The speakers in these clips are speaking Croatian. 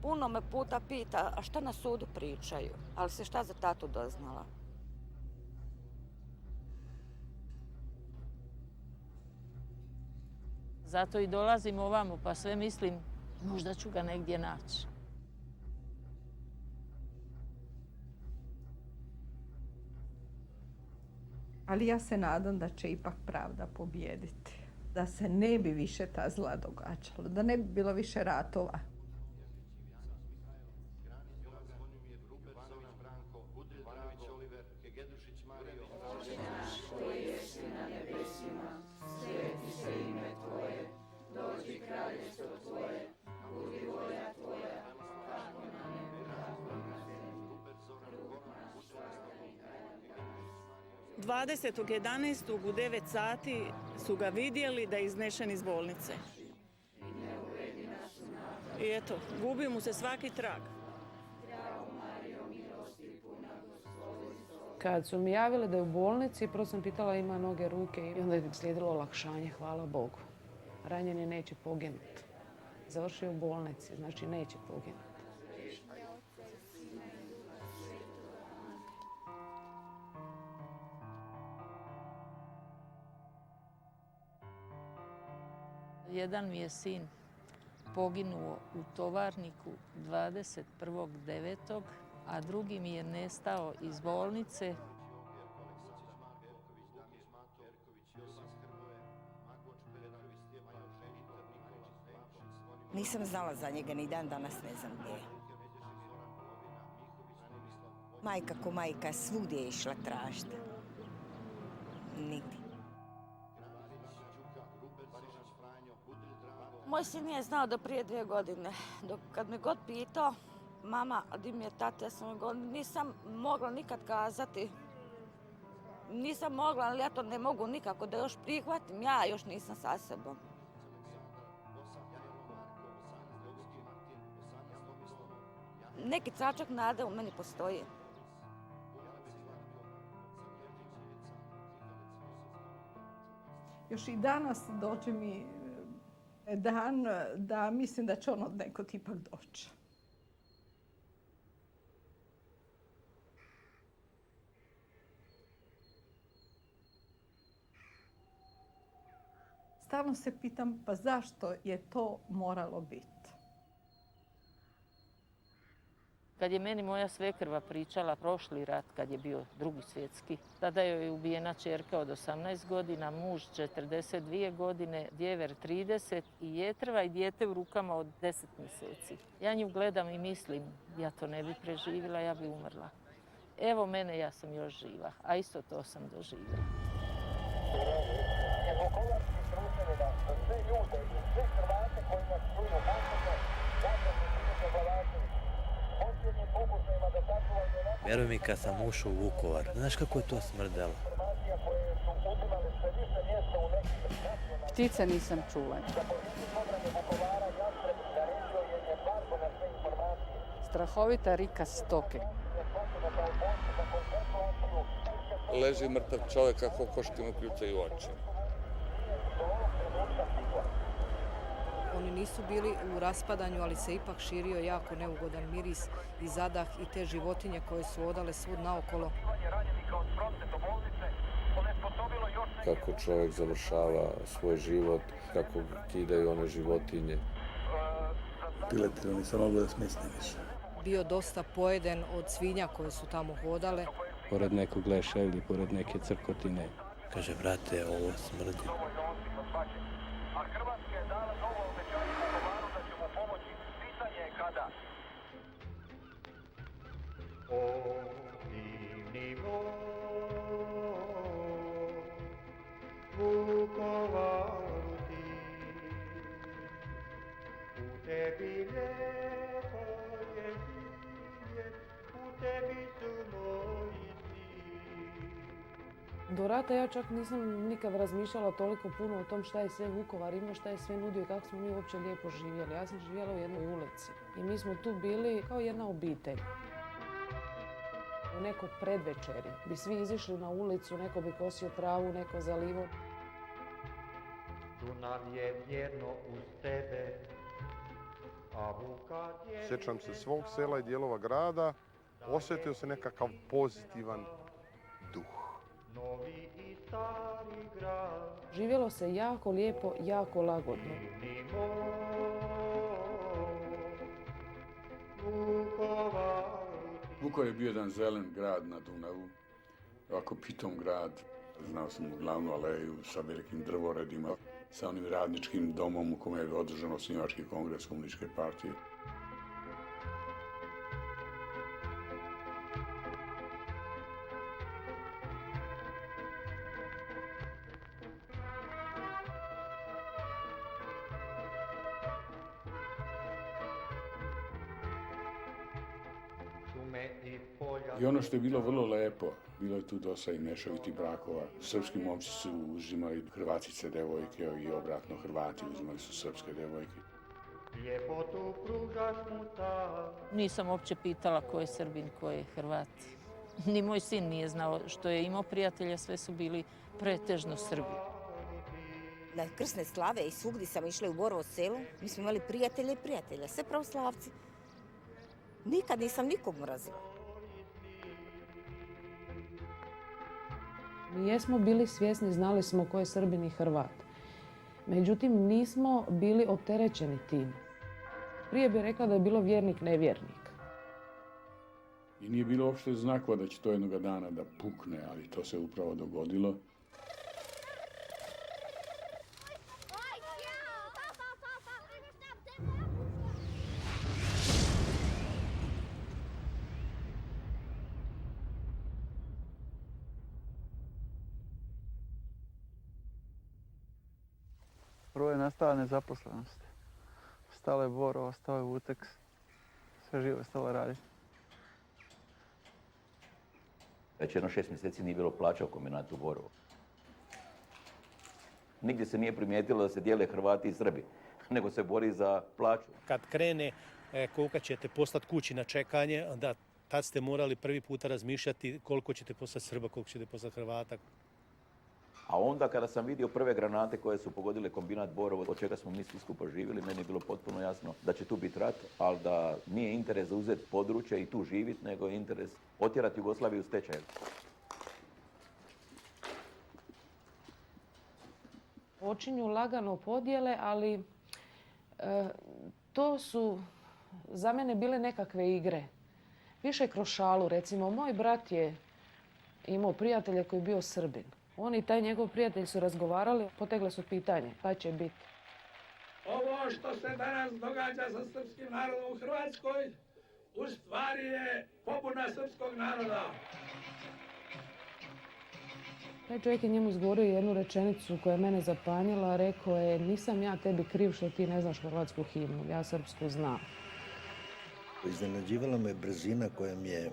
Puno me puta pita, a šta na sudu pričaju, ali se šta za tatu doznala. Zato i dolazim ovamo, pa sve mislim, možda ću ga negdje naći. Ali ja se nadam da će ipak pravda pobijediti. Da se ne bi više ta zla događala, da ne bi bilo više ratova. Dođi kraljestvo tvoje, budi volja tvoja, kako na nebu, tako i na zemlji. 20.11. u 9 sati su ga vidjeli da je iznešen iz bolnice. I eto, gubi mu se svaki trag. Kad su mi javili da je u bolnici, prvo sam pitala ima noge, ruke i onda je slijedilo olakšanje, hvala Bogu. Ranjeni neće poginuti. Završio u bolnici, znači neće poginuti. Jedan mi je sin poginuo u Tovarniku 21.9., a drugi mi je nestao iz bolnice. Nisam znala za njega, ni dan danas ne znam gdje je. Majka ko majka svugdje je išla tražiti. Nigdje. Moj sin nije znao do prije 2 godine. Kad me god pitao, mama, di mi je tata, ja sam govorila, nisam mogla nikad kazati. Nisam mogla, ali ja to ne mogu nikako da još prihvatim. Ja još nisam sa sebom. Neki tračak nade u meni postoji. Još i danas dođe mi dan da mislim da će on od nekog ipak doći. Stalno se pitam, pa zašto je to moralo biti? Kad je meni moja svekrva pričala prošli rat, kad je bio Drugi svjetski, tada joj je ubijena ćerka od 18 godina, muž 42 godine, djever 30 i jetrva i dijete u rukama od 10 mjeseci. Ja nju gledam i mislim, ja to ne bi preživjela, ja bi umrla. Evo mene, ja sam još živa, a isto to sam doživjela. Vjeruj mi, kad sam ušao u Vukovar, znaš kako je to smrdelo? Ptice nisam čula. Strahovita rika stoke. Leži mrtav čovjek kako koštima ključaju oči. Oni nisu bili u raspadanju, ali se ipak širio jako neugodan miris i zadah i te životinje koje su odale svud naokolo. Kako čovjek završava svoj život, kako kidaju one životinje. Piletinu nisam mogla da smislim više. Bio dosta pojeden od svinja koje su tamo hodale. Pored nekog leša ili pored neke crkotine. Kaže, brate, ovo smrdi. A Hrvatska je dala novo obećanje Vukovaru da će mu pomoći. Pitanje je kada. O divni moj, Vukovaru ti, u tebi ljeto je zimlje, u tebi su moji svi. Do rata ja čak nisam nikad razmišljala toliko puno o tom šta je sve Vukovar imao, šta je sve nudio i kako smo mi uopće lijepo živjeli. Ja sam živjela u jednoj ulici i mi smo tu bili kao jedna obitelj. U neko predvečeri bi svi izišli na ulicu, neko bi kosio travu, neko zalivo. Dunav je vjerno uz tebe, Sjećam se svog sela i dijelova grada, osjetio se nekakav pozitivan duh. Živjelo se jako lijepo, jako lagodno. Vukovar je bio jedan zelen grad na Dunavu, ovako pitom grad. Znao sam glavnu aleju sa velikim drvoredima, sa onim radničkim domom u kome je održan osnivački kongres komunističke partije. I ono što je bilo vrlo lepo, bilo je tu dosta i mešovitih brakova. Srpski momci su uzimali Hrvatice devojke i obratno Hrvati uzimali su srpske devojke. Nisam uopće pitala ko je Srbin, ko je Hrvat. Ni moj sin nije znao. Što je imao prijatelja, sve su bili pretežno Srbi. Na krsne slave i svugdje sam išla u Borovo selo. Mi smo imali prijatelje i prijatelja, sve pravoslavci. Nikad nisam nikog mrazila. Mi jesmo bili svjesni, znali smo ko je Srbin i Hrvat. Međutim, nismo bili opterećeni tim. Prije bih rekla da je bilo vjernik, nevjernik. I nije bilo uopšte znakova da će to jednoga dana da pukne, ali to se upravo dogodilo. Prvo je nastala nezaposlenost. Stalo je Borovo, stao je Vuteks. Sve živo je stalo raditi. Već jedno 6 mjeseci nije bilo plaća u kombinatu Borovo. Nigdje se nije primijetilo da se dijele Hrvati i Srbi, nego se bori za plaću. Kad krene koliko ćete poslati kući na čekanje, onda tad ste morali prvi puta razmišljati koliko ćete poslati Srba, koliko ćete poslati Hrvata. A onda kada sam vidio prve granate koje su pogodile kombinat Borovo, od čega smo mi svi skupa živjeli, meni je bilo potpuno jasno da će tu biti rat, ali da nije interes zauzeti područje i tu živjeti, nego je interes otjerati Jugoslaviju u stečaj. Počinju lagano podjele, ali to su za mene bile nekakve igre. Više kroz šalu, recimo, moj brat je imao prijatelja koji je bio Srbin. On i taj njegov prijatelj su razgovarali, potegle su pitanje šta će biti. Ovo što se danas događa sa srpskim narodom u Hrvatskoj, u stvari je pobuna srpskog naroda. Taj čovjek je njemu izgovorio jednu rečenicu koja je mene zapanjila. Rekao je, nisam ja tebi kriv što ti ne znaš hrvatsku himnu, ja srpsku znam. Iznenađivala me brzina kojom je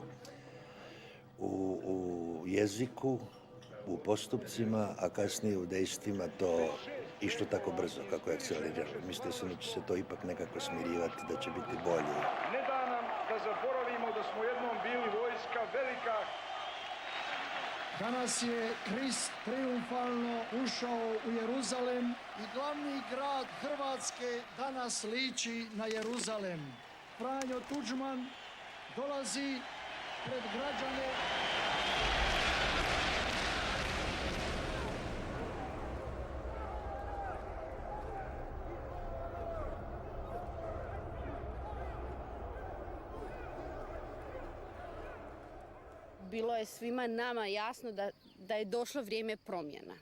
u jeziku, u postupcima, a kasnije u dejstvima to išlo tako brzo kako je akceleriralo. Mislio sam da će se to ipak nekako smirivati, da će biti bolje. Ne da nam da zaboravimo da smo jednom bili vojska velika. Danas je Krist triumfalno ušao u Jeruzalem i glavni grad Hrvatske danas liči na Jeruzalem. Franjo Tuđman dolazi pred građane. Bilo je svima nama jasno da je došlo vrijeme promjena.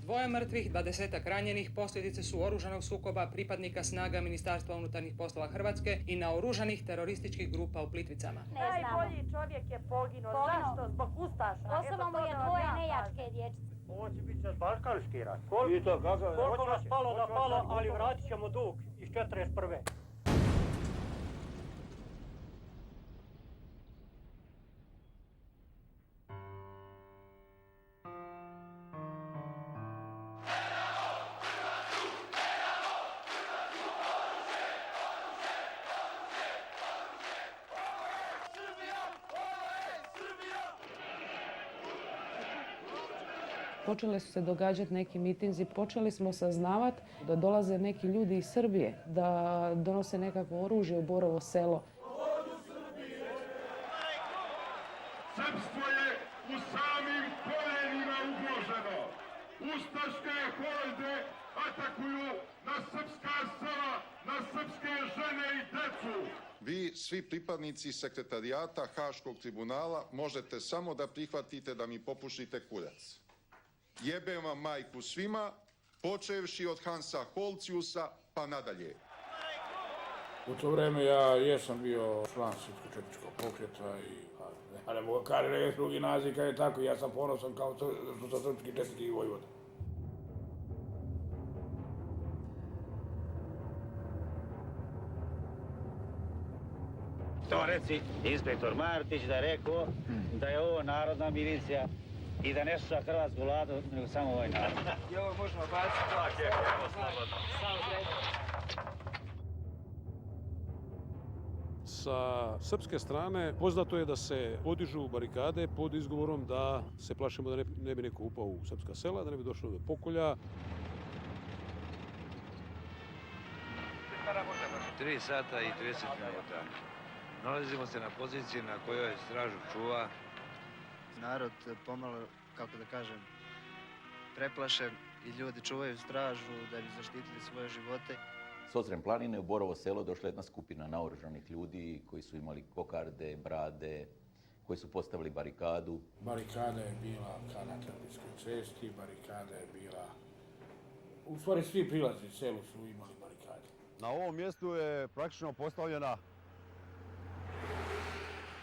Dvoje mrtvih, 20-ak ranjenih posljedice su oružanog sukoba pripadnika snaga Ministarstva unutarnjih poslova Hrvatske i naoružanih terorističkih grupa u Plitvicama. Najbolji čovjek je poginuo. Zašto? Zbog ustaša. Osobno mu je dvoje nejačke dječice. Ovo će biti sad balkanski rat. Koliko nas palo da palo, ali vratit ćemo dug iz 41. Srbija! Počele su se događati neki mitinzi, počeli smo saznavati da dolaze neki ljudi iz Srbije, da donose nekakvo oružje u Borovo Selo. Srpstvo je u samim koljenima ugroženo. Ustaške horde atakuju na srpska sela, na srpske žene i decu. Vi, svi pripadnici sekretarijata Haškog tribunala, možete samo da prihvatite da mi popušite kurac. Jebem vam majku svima, počevši od Hansa Holciusa pa nadalje. U to vreme ja jesam bio član Srpsko-četničkog pokreta i ne mogu kare drugi naziv kad je tako, ja sam ponosan kao što sam srpski četnički vojvoda. To reci inspektor Martić da je rekao da je ovo narodna milicija i da ne sluša hrvatsku vladu, nego samo ovaj narod. I ovo možemo baciti. Tako je, evo slobodno. Sa srpske strane poznato je da se podižu barikade pod izgovorom da se plašimo da ne bi neko upao u srpska sela, da ne bi došlo do pokolja. 3 sata i 30 minuta. Nalazimo se na poziciji na kojoj stražu čuva. Narod pomalo, kako da kažem, preplašen i ljudi čuvaju stražu da bi zaštitili svoje živote. S Ozren planine u Borovo Selo došla jedna skupina naoružanih ljudi koji su imali kokarde, brade, koji su postavili barikadu. Barikada je bila na Trpinskoj cesti, barikada je bila... U stvari svi prilazi selu su imali barikade. Na ovom mjestu je praktično postavljena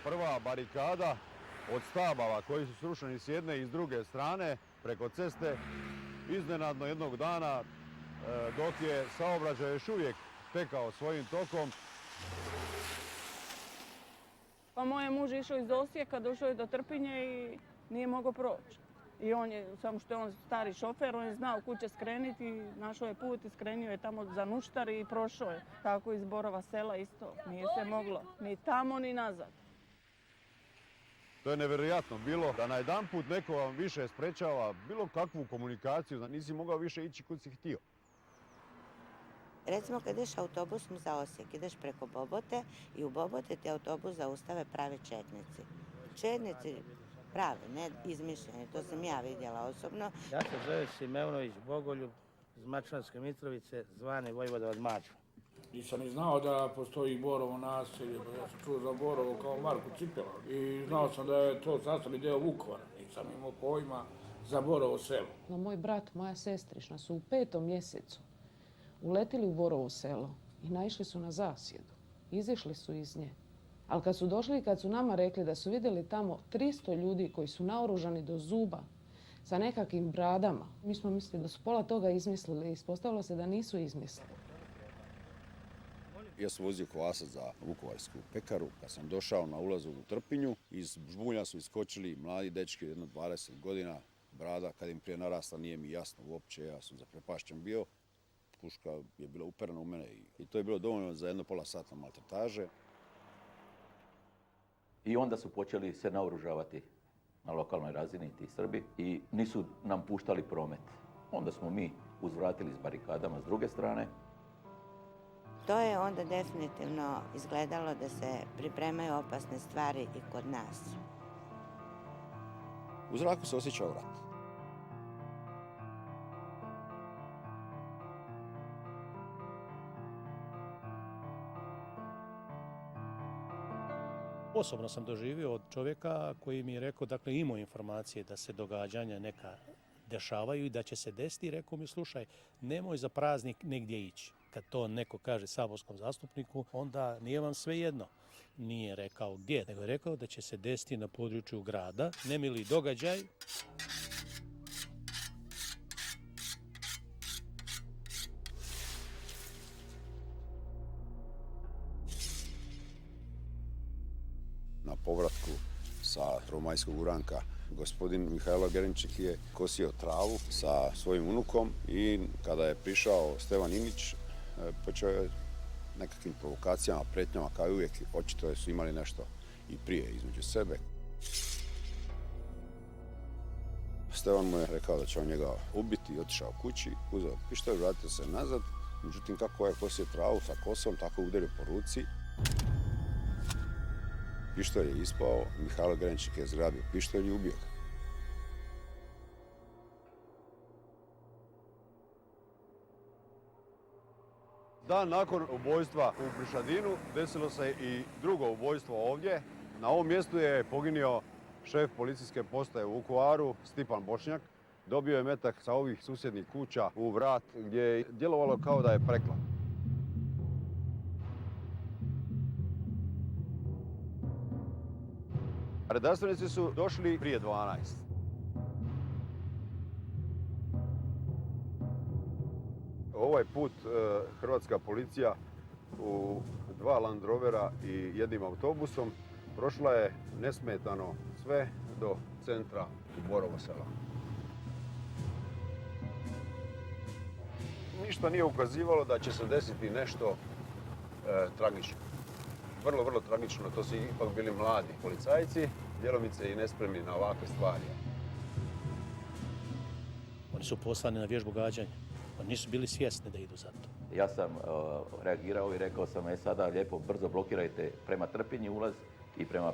prva barikada od stabala koji su srušeni s jedne i s druge strane preko ceste. Iznenadno jednog dana, dok je saobraćaj još uvijek tekao svojim tokom. Pa moj muž išao iz Osijeka, došao je do Trpinje i nije mogao proći. I on je, samo što je on stari šofer, on je znao kud će skrenuti, našao je put i skrenio je tamo za Nuštar i prošao je. Tako iz Borova Sela isto, nije se moglo ni tamo ni nazad. To je nevjerojatno bilo da najedanput neko vam više sprečava bilo kakvu komunikaciju, da nisi mogao više ići kud si htio. Recimo kad ideš autobusom za Osijek, ideš preko Bobote i u Bobote te autobus zaustave pravi četnici. Četnici pravi, ne izmišljeni, to sam ja vidjela osobno. Ja se zove Simeunović Bogoljub iz Mačvanske Mitrovice, zvani Vojvoda od Mačva. Nisam ni znao da postoji Borovo naselje, ja sam čuo za Borovo kao Marko Cipela i znao sam da je to sastavni deo Vukovara, nisam imao pojma za Borovo Selo. No, moj brat, moja sestrična su u 5. mjesecu uletili u Borovo Selo i naišli su na zasjedu. Izišli su iz nje. Ali kad su došli i kad su nama rekli da su vidjeli tamo 300 ljudi koji su naoružani do zuba sa nekakvim bradama, mi smo mislili da su pola toga izmislili i ispostavilo se da nisu izmislili. Ja sam vozio kvasac za vukovarsku pekaru. Kad sam došao na ulazu u Trpinju, iz žbunja su iskočili mladi dečki, jedno 20 godina, brada. Kad im prije narasla nije mi jasno uopće, ja sam zaprepašćen bio. Puška je bila uperena u mene i to je bilo dovoljno za jedno pola sata maltretaže. I onda su počeli se naoružavati na lokalnoj razini ti Srbi i nisu nam puštali promet. Onda smo mi uzvratili s barikadama s druge strane. To je onda definitivno izgledalo da se pripremaju opasne stvari i kod nas. U zraku se osjećao rat. Osobno sam doživio od čovjeka koji mi je rekao, dakle imao informacije da se događanja neka dešavaju i da će se desiti, rekao mi slušaj, nemoj za praznik negdje ići. Kad to neko kaže saborskom zastupniku, onda nije vam sve jedno. Nije rekao gdje, nego je rekao da će se desiti na području grada nemili događaj. Na povratku sa Prvomajskog uranka gospodin Mihajlo Gerinčik je kosio travu sa svojim unukom i kada je prišao Stevan Inić, počeo je nekakvim provokacijama, pretnjama, kao i uvijek, očito su imali nešto i prije između sebe. Stevan mu je rekao da će on njega ubiti i otišao kući, uzeo pištolj, vratio se nazad. Međutim, kako je kosio travu sa kosom, tako je udario po ruci. Pištolj je ispao, Mihajlo Grenčik je zgrabio pištolj i ubio ga. Dan nakon ubojstva u Prišadinu desilo se i drugo ubojstvo ovdje. Na ovom mjestu je poginio šef policijske postaje u Vukovaru, Stipan Bošnjak. Dobio je metak sa ovih susjednih kuća u vrat gdje je djelovalo kao da je preklan. Redarstvenici su došli prije 12. Ovaj put hrvatska policija u 2 Land Rovera i jednim autobusom prošla je nesmetano sve do centra u Borovo Selo. Ništa nije ukazivalo da će se desiti nešto tragično. Vrlo, vrlo tragično. To su ipak bili mladi policajci, djelomice i nespremni na ovakve stvari. Oni su poslani na vježbu gađanja. Oni nisu bili svjesni da idu za to. Ja sam reagirao i rekao sam, sada lijepo, brzo blokirajte prema Trpinji ulaz i prema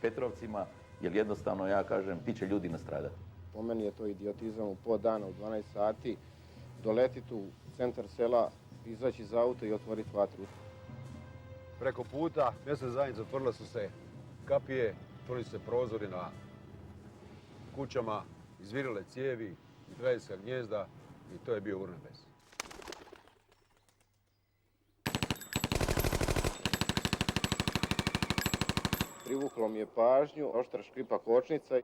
Petrovcima, jer jednostavno, ja kažem, ti će ljudi nastradati. Po meni je to idiotizam u po dana, u 12 sati, doletiti u centar sela, izaći iz auta i otvoriti vatru. Preko puta mjesne zajednice otvorile su se kapije, otvorili su se prozori na kućama, izvirile cijevi, izraelska gnijezda i to je bio urnebes. Privuklo mi je pažnju, oštra škripa kočnica.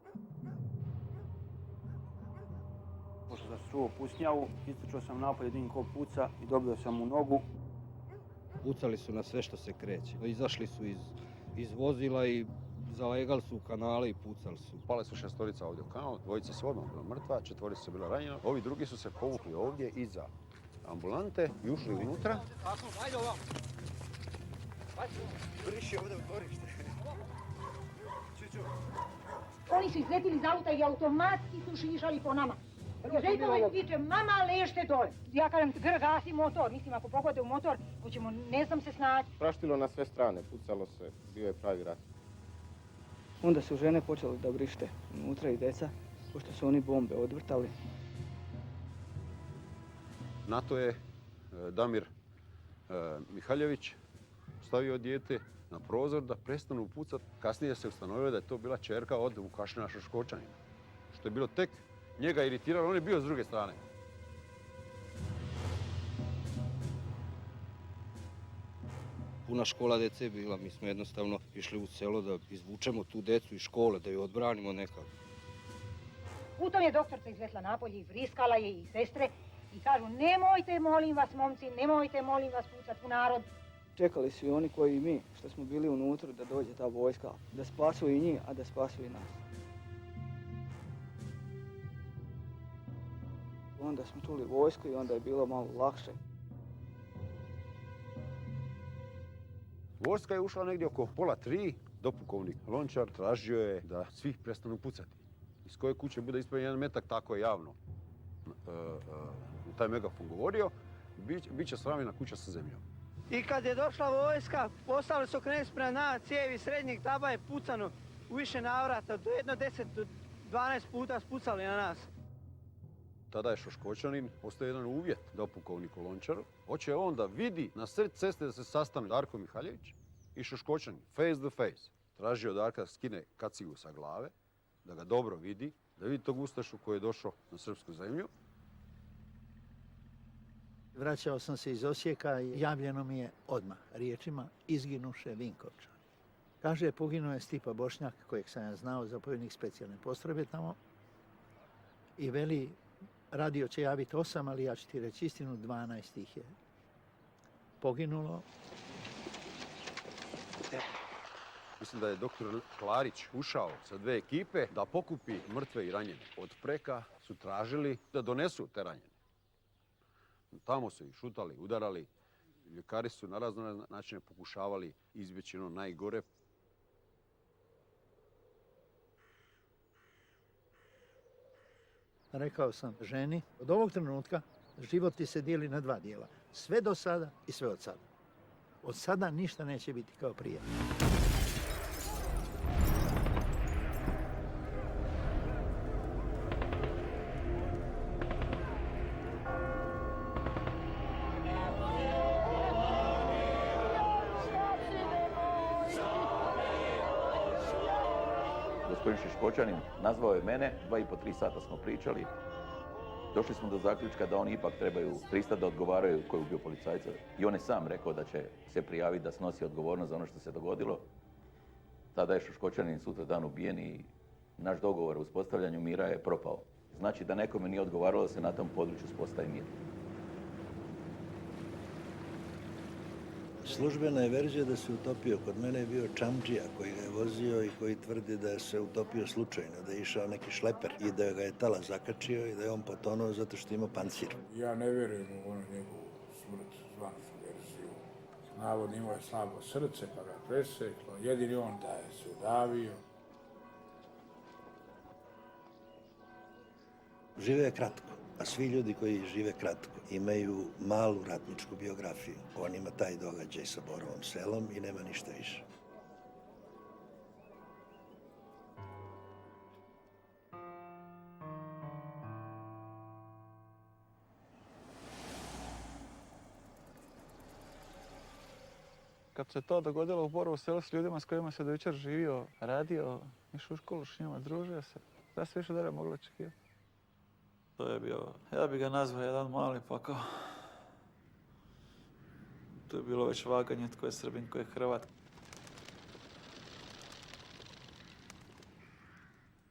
Pošto sam čuo pucnjavu, istrčao sam napolje, vidim ko puca i dobio sam u nogu. Pucali su na sve što se kreće. Izašli su iz vozila i zalegali su u kanale i pucali su. Pale su 6 ovdje u kanal, 2 su odmah bila mrtva, 4 su bila ranjena. Ovi drugi su se povukli ovdje iza ambulante i ušli unutra. Ajde ovamo. Briši ovdje u dvorište. Oni su izletili iz auta i automatski su šišali po nama. Željković viče, mama lešte dole. Ja kažem, gasi motor, mislim ako pogode u motor, hoćemo, ne znam se snaći. Praštilo na sve strane, pucalo se, bio je pravi rat. Onda su žene počele da vrište unutra i deca, pošto su oni bombe odvrtali. Na to je Damir Mihaljević stavio dijete na prozor da prestanu pucati. Kasnije se ustanovilo da je to bila ćerka od Vukašina Šoškočanina. Što je bilo tek njega iritiralo, on je bio s druge strane. Puna škola dece je bila, mi smo jednostavno išli u selo da izvučemo tu decu iz škole, da ju odbranimo nekako. Putom je doktorca izvetla napolje i vriskala je i sestre i kažu nemojte molim vas momci, nemojte molim vas pucat u narod. Čekali su i oni koji i mi, što smo bili unutra, da dođe ta vojska, da spasu i njih, a da spasu i nas. Onda smo čuli vojsku i onda je bilo malo lakše. Vojska je ušla negdje oko 2:30, dopukovnik Lončar tražio je da svi prestanu pucati. Iz koje kuće bude ispaljen jedan metak, tako je javno taj megafon govorio, bit će sravnjena kuća sa zemljom. I kad je došla vojska, poslali su krenuti prema nas, cijevi srednjeg taba je pucano u više navrata, do 10 do 12 puta spucali na nas. Tada je Šoškočanin postao jedan uvjet dopukovniku Lončaru. Hoće on da vidi na sred ceste da se sastane Darko Mihaljević i Šoškočanin, face to face. Tražio Darka da skine kacigu sa glave, da ga dobro vidi, da vidi tog ustašu koji je došao na srpsku zemlju. Vraćao sam se iz Osijeka i javljeno mi je odmah riječima izginuše Vinkovčani. Kaže, poginuo je Stipa Bošnjak, kojeg sam ja znao, zapovjednik specijalne postrojbe tamo. I veli, radio će javiti 8, ali ja ću ti reći istinu, 12 ih je poginulo. Mislim da je doktor Klarić ušao sa 2 ekipe da pokupi mrtve i ranjene. Od preka su tražili da donesu te ranjene. Tamo su ih šutali, udarali. Ljekari su na razne načine pokušavali izbjeći ono najgore. Rekao sam ženi, od ovog trenutka život ti se dijeli na dva dijela. Sve do sada i sve od sada. Od sada ništa neće biti kao prije. Gospodin Šiškočanin nazvao je mene, 2,5-3 sata smo pričali. Došli smo do zaključka da oni ipak trebaju pristati da odgovaraju ko je ubio policajca. I on je sam rekao da će se prijaviti da snosi odgovornost za ono što se dogodilo. Tada je Šoškočanin sutra dan ubijen i naš dogovor o uspostavljanju mira je propao. Znači da nekome nije odgovaralo da se na tom području uspostavi mir. Službena je verzija da se utopio. Kod mene je bio čamdžija koji ga je vozio i koji tvrdi da se utopio slučajno, da je išao neki šleper i da ga je tala zakačio i da je on potonuo zato što ima pancir. Ja ne vjerujem u onu njegovu smrt, zvaničnu verziju. Navodno imao je slabo srce pa ga preseklo, jedini on da je se udavio. Žive je kratko, a svi ljudi koji žive kratko imaju malu ratničku biografiju. On ima taj događaj sa Borovom selom i nema ništa više. Kad se to dogodilo u Borovu selu s ljudima s kojima se do jučer živio, radio, išao u školu s njima, družio se, da se više dalje moglo očekivati. To je bio, ja bih ga nazvao jedan mali pakao. Tu je bilo već vaganje tko je Srbin, tko je Hrvat.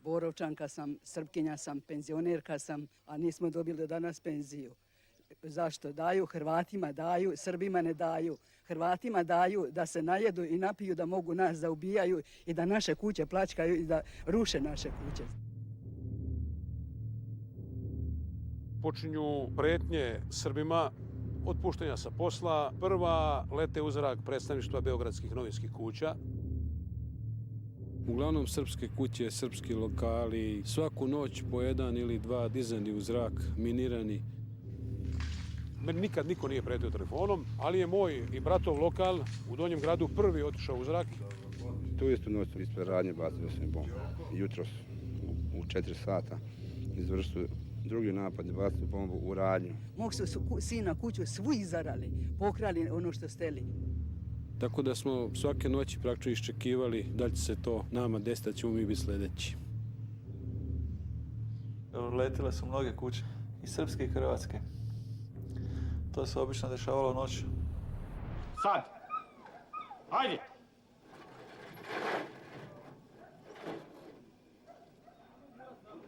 Borovčanka sam, Srpkinja sam, penzionerka sam, a nismo dobili danas penziju. Zašto? Daju, Hrvatima daju, Srbima ne daju. Hrvatima daju da se najedu i napiju, da mogu nas da ubijaju i da naše kuće pljačkaju i da ruše naše kuće. Počinju pretnje Srbima, otpuštenja sa posla. Prva lete u zrak predstavništva beogradskih novinskih kuća. Uglavnom srpske kuće, srpski lokali, svaku noć po jedan ili dva dizani u zrak, minirani. Meni nikad niko nije pretio telefonom, ali je moj i bratov lokal u Donjem gradu prvi otišao u zrak. Tu istu noć ispred radnje bacili su mi bombu. Jutros u 4 sata izvršili drugi napad, bacili bombu u radnju. Mog su sina kuću svu izarali, pokrali ono što steli. Tako da smo svake noći praktično iščekivali da će se to nama desiti, da ćemo mi biti sljedeći. Letile su mnoge kuće, i srpske i hrvatske. To se obično dešavalo noć. Sad! Ajde!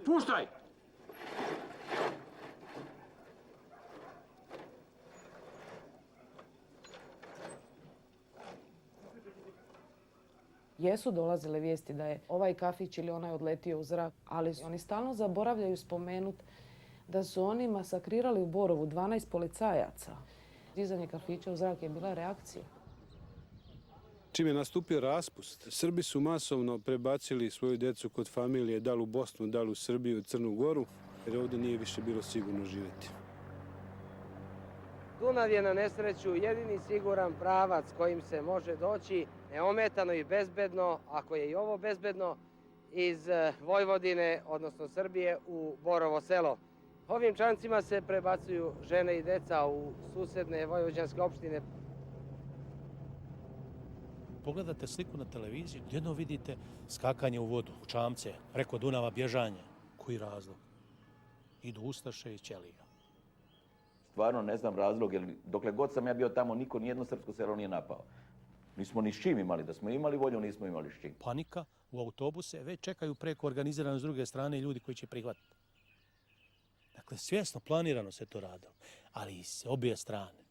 Puštaj! Jesu dolazile vijesti da je ovaj kafić ili onaj odletio u zrak, ali oni stalno zaboravljaju spomenuti da su oni masakrirali u Borovu 12 policajaca. Dizanje kafića u zrak je bila reakcija. Čim je nastupio raspust, Srbi su masovno prebacili svoju djecu kod familije, da li u Bosnu, da li u Srbiju, Crnu Goru, jer ovdje nije više bilo sigurno živjeti. Dunav je na nesreću jedini siguran pravac kojim se može doći neometano i bezbedno, ako je i ovo bezbedno, iz Vojvodine, odnosno Srbije, u Borovo selo. Ovim čamcima se prebacuju žene i deca u susedne vojvođanske opštine. Pogledate sliku na televiziji, jedno vidite skakanje u vodu, u čamce, preko Dunava bježanje. Koji razlog? Idu ustaše i ćelija. Stvarno ne znam razlog, jer dokle god sam ja bio tamo, niko nijedno srpsko selo nije napao. Nismo ni s čim imali, da smo imali volju, nismo imali s čim. Panika, u autobuse već čekaju preko organizirano s druge strane ljudi koji će prihvatiti. Dakle, svjesno, planirano se to radilo, ali i s obje strane.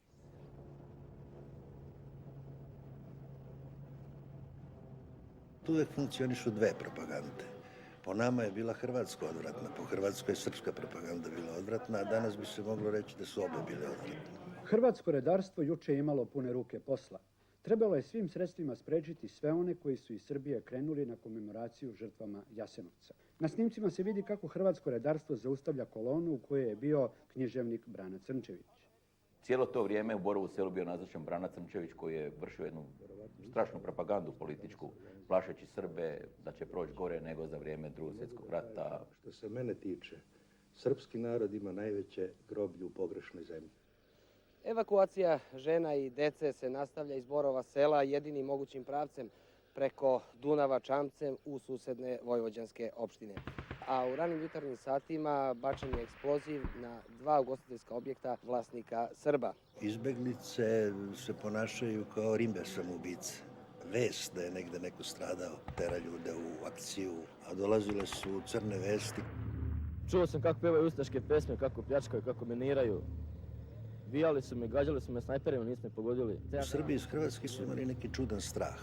Tu uvijek funkcionišu dve propagande. Po nama je bila hrvatska odvratna, po Hrvatskoj je srpska propaganda bila odvratna, a danas bi se moglo reći da su obe bile odvratne. Hrvatsko redarstvo juče je imalo pune ruke posla. Trebalo je svim sredstvima sprečiti sve one koji su iz Srbije krenuli na komemoraciju žrtvama Jasenovca. Na snimcima se vidi kako hrvatsko redarstvo zaustavlja kolonu u kojoj je bio književnik Brana Crnčević. Cijelo to vrijeme u Borovu selu bio nazočan Brana Crnčević koji je vršio jednu strašnu propagandu političku, plašeći Srbe da će proći gore nego za vrijeme Drugog svjetskog rata. Što se mene tiče, srpski narod ima najveće groblje u pogrešnoj zemlji. Evakuacija žena i dece se nastavlja iz Borova sela jedinim mogućim pravcem preko Dunava čamcem u susedne vojvođanske opštine. A u ranim jutarnjim satima bačen je eksploziv na 2 ugostiteljska objekta vlasnika Srba. Izbeglice se ponašaju kao rimbe samoubice. Vest da je negde neko stradao tera ljude u akciju, a dolazile su crne vesti. Čuo sam kako pevaju ustaške pesme, kako pljačkaju, kako miniraju. Bijali su me, gađali su me snajperima, nismo me pogodili. U Srbiji iz Hrvatske su imali neki čudan strah.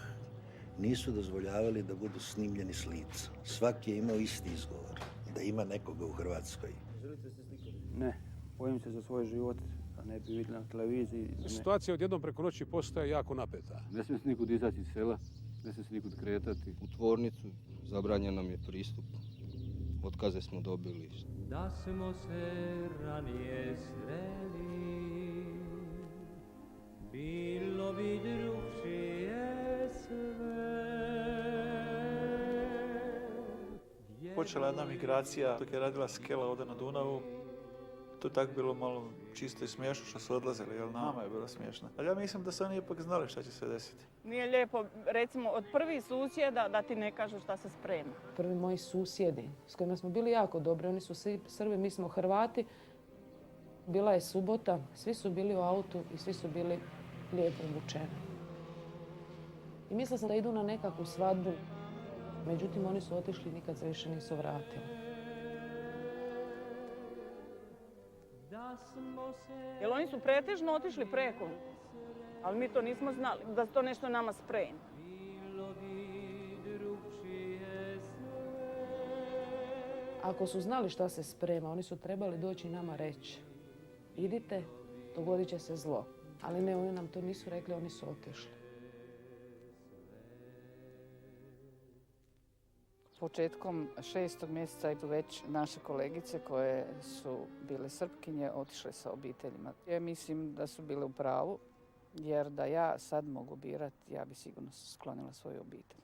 Nisu dozvoljavali da budu snimljeni s lica. Svaki je imao isti izgovor, da ima nekoga u Hrvatskoj. Želite se slikati? Ne, bojim se za svoj život, da ne bi vidjeli na televiziji. Situacija odjednom preko noći postaje jako napeta. Ne smije se nikud izaći iz sela, ne smije se nikud kretati. U tvornicu zabranjen nam je pristup. Otkaze smo dobili. Da smo se ranije sreli, bilo bi drugčije sve. Počela jedna migracija dok je radila skela ovdje na Dunavu. To je tako bilo malo čisto i smiješno što su odlazili, jer nama je bilo smiješno. Ali ja mislim da su oni ipak znali šta će se desiti. Nije lijepo, recimo, od prvih susjeda da ti ne kažu šta se sprema. Prvi moji susjedi s kojima smo bili jako dobri, oni su Srbi, mi smo Hrvati. Bila je subota, svi su bili u autu i svi su bili lijepo obučeni. I mislila sam da idu na nekakvu svadbu, međutim oni su otišli i nikad se više nisu vratili. Jer oni su pretežno otišli preko, ali mi to nismo znali, da se to nešto nama spremi. Ako su znali šta se sprema, oni su trebali doći nama reći. Idite, dogodit će se zlo. Ali ne, oni nam to nisu rekli, oni su otišli. Početkom 6. mjeseca idu već naše kolegice koje su bile Srpkinje, otišle sa obiteljima. Ja mislim da su bile u pravu, jer da ja sad mogu birati, ja bi sigurno sklonila svoju obitelj.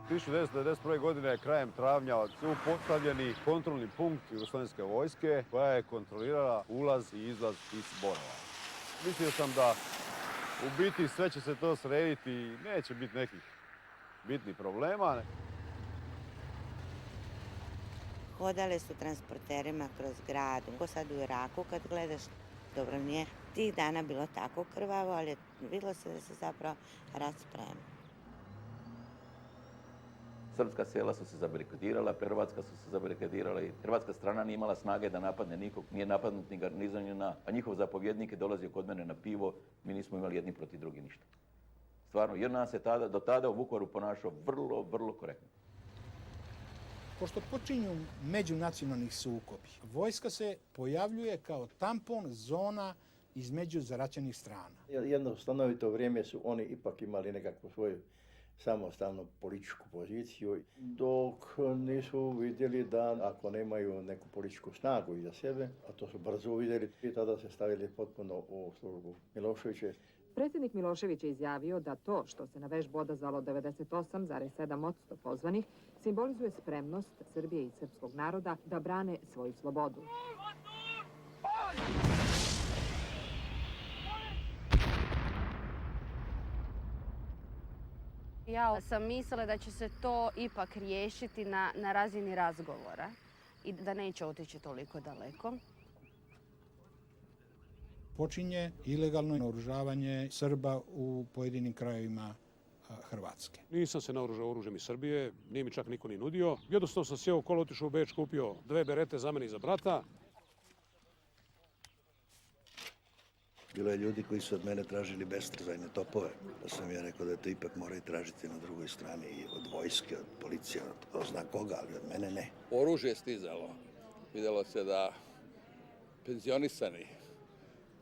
U 1991. godine krajem travnja su postavljeni kontrolni punkt Jugoslovenske vojske koja je kontrolirala ulaz i izlaz iz Borova. Mislio sam da u biti sve će se to srediti i neće biti nekih bitnih problema. Hodale su transporterima kroz grad. Ko sad u Iraku kad gledaš, dobro nije tih dana bilo tako krvavo, ali vidjelo se da se zapravo rat sprema. Srpska sela su se zabarikadirala, hrvatska su se zabarikadirala i hrvatska strana nije imala snage da napadne nikog, nije napadnut ni garnizon ni JNA, a njihov zapovjednik je dolazio kod mene na pivo, mi nismo imali jedni protiv drugi ništa. Stvarno, JNA se do tada u Vukovaru ponašao vrlo, vrlo korektno. Pošto počinju međunacionalnih sukobi, vojska se pojavljuje kao tampon zona između zaraćenih strana. Jedno stanovito vrijeme su oni ipak imali nekakvu svoju samostalnu političku poziciju, dok nisu vidjeli da ako nemaju neku političku snagu iza sebe, a to su brzo uvidjeli, i tada se stavili potpuno u službu Miloševića. Predsjednik Milošević je izjavio da to što se na vežbu odazvalo 98,7% pozvanih simbolizuje spremnost Srbije i srpskog naroda da brane svoju slobodu. Ja sam mislila da će se to ipak riješiti na razini razgovora i da neće otići toliko daleko. Počinje ilegalno naoružavanje Srba u pojedinim krajevima Hrvatske. Nisam se naoružao oružjem iz Srbije, nije mi čak niko ni nudio. Jednostavno sam sjeo u kolo, otišao u Beč, kupio 2 berete za mene i za brata. Bilo je ljudi koji su od mene tražili bestrzajne topove, pa sam ja rekao da to ipak moraju tražiti na drugoj strani i od vojske, od policije, od ko zna koga, ali od mene ne. Oružje je stizalo. Vidjelo se da penzionisani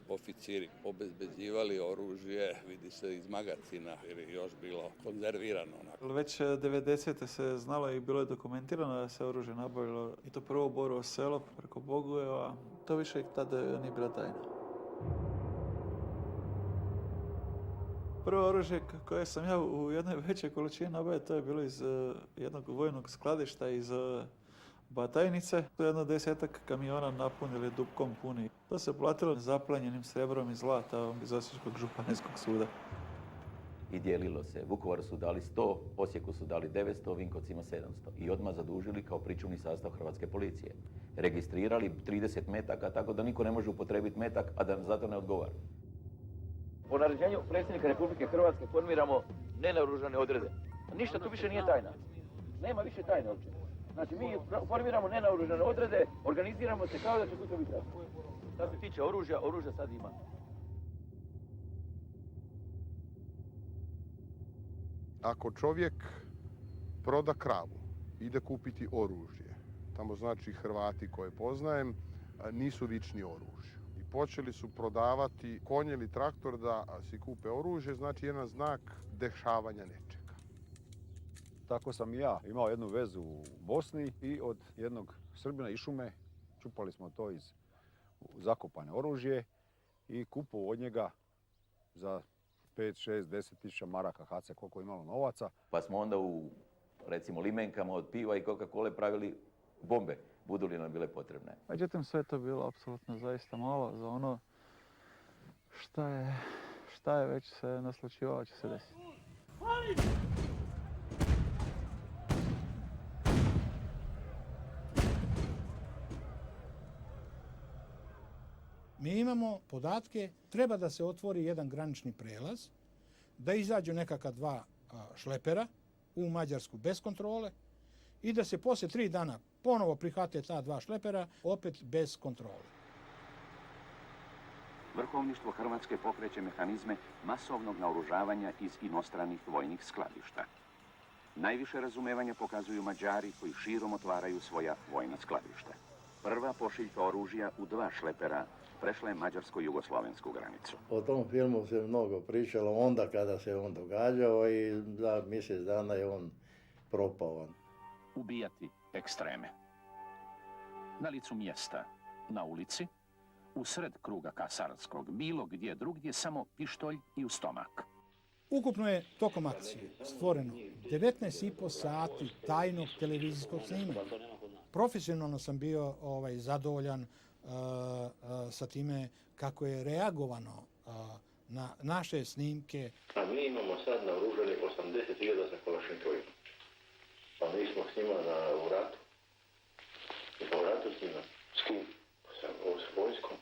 oficiri obezbeđivali oružje, vidi se iz magacina jer je još bilo konzervirano. Već 90. se znalo i bilo je dokumentirano da se oružje nabavilo i to prvo u Borovo Selo preko Bogujeva. To više tada nije bila tajna. Prvo oružje koje sam ja u jednoj većoj količini nabavio, to je bilo iz jednog vojnog skladišta iz Batajnice. To je 10 kamiona napunili dupkom puni. To se platilo zaplanjenim srebrom i zlata iz Osječkog županijskog suda. I dijelilo se. Vukovaru su dali 100, Osijeku su dali 900, Vinkovcima 700. I odmah zadužili kao pričuvni sastav Hrvatske policije. Registrirali 30 metaka, tako da niko ne može upotrebiti metak, a da za to ne odgovara. Po naređenju predsjednika Republike Hrvatske formiramo nenaoružane odrede. Ništa tu više nije tajna. Nema više tajne uopće. Znači mi formiramo nenaoružane odrede, organiziramo se kao da će sutra biti rat. Što se tiče oružja, oružja sad ima. Ako čovjek proda kravu, ide kupiti oružje, tamo znači Hrvati koje poznajem nisu vični oružju. I počeli su prodavati konje ili traktor da si kupe oružje, znači jedan znak dešavanja nečega. Tako sam i ja imao jednu vezu u Bosni i od jednog Srbina iz šume čupali smo to iz zakopane oružje i kupovao od njega za 5, 6, 10 tisuća maraka HC, koliko je imalo novaca. Pa smo onda u, recimo, limenkama od piva i Coca-Cola pravili bombe, budu li nam bile potrebne. Međutim, sve to bilo apsolutno zaista malo za ono šta je već se naslučivalo će se desiti. Mi imamo podatke, treba da se otvori jedan granični prelaz, da izađu nekakva 2 šlepera u Mađarsku bez kontrole i da se poslije 3 dana ponovo prihvate ta 2 šlepera, opet bez kontrole. Vrhovništvo Hrvatske pokreće mehanizme masovnog naoružavanja iz inostranih vojnih skladišta. Najviše razumevanja pokazuju Mađari koji širom otvaraju svoja vojna skladišta. Prva pošiljka oružja u 2 šlepera prešla je mađarsko-jugoslovensku granicu. O tom filmu se mnogo pričalo onda kada se on događao i za mjesec dana je on propao. Ubijati ekstreme. Na licu mjesta, na ulici, u sred kruga kasarskog, bilo gdje drugdje, samo pištolj i u stomak. Ukupno je tokom akcije stvoreno 19,5 sati tajnog televizijskog snimanja. Profesionalno sam bio zadovoljan sa time kako je reagovano na naše snimke. A mi imamo sad naoružanih 80.000 sa kalašnjikovima. Pa mi smo s njima u ratu. I po ratu s njima. S kim? S vojskom.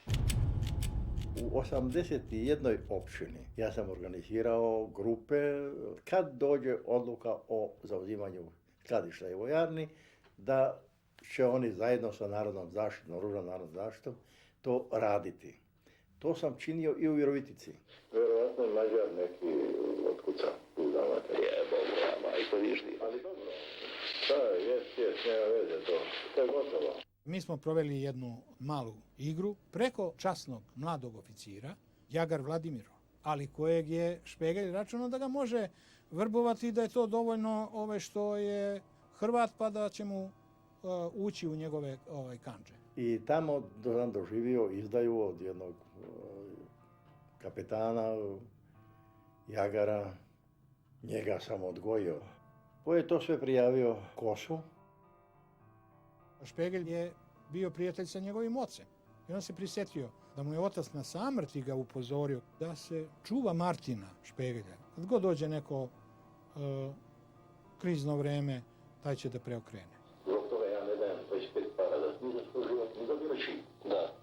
U 81. općini ja sam organizirao grupe kad dođe odluka o zauzimanju skladišta i vojarni, da će oni zajedno sa narodnom zaštitom, oružanom narodnom zaštitom, to raditi. To sam činio i u Virovitici. Vjerovatno Mađar neki otkuca u Dalmatiji. Jebogama, i to višli. Ali dobro, jest, nema veze to. To je gotovo. Mi smo proveli jednu malu igru preko časnog mladog oficira, Jagar Vladimiro, ali kojeg je Špegelj računao da ga može vrbovati, da je to dovoljno što je Hrvat pa da će mu ući u njegove kandže. I tamo sam doživio izdaju od jednog kapetana Jagara. Njega sam odgojio. Ko je to sve prijavio Kosu? Špegelj je bio prijatelj sa njegovim ocem. I on se prisjetio da mu je otac na samrti ga upozorio da se čuva Martina Špegelja. Kad god dođe neko krizno vreme, taj će da preokrene. Zbog toga ja ne dajem 25 para da ni za svoj život, ni za bilo čiji. Da.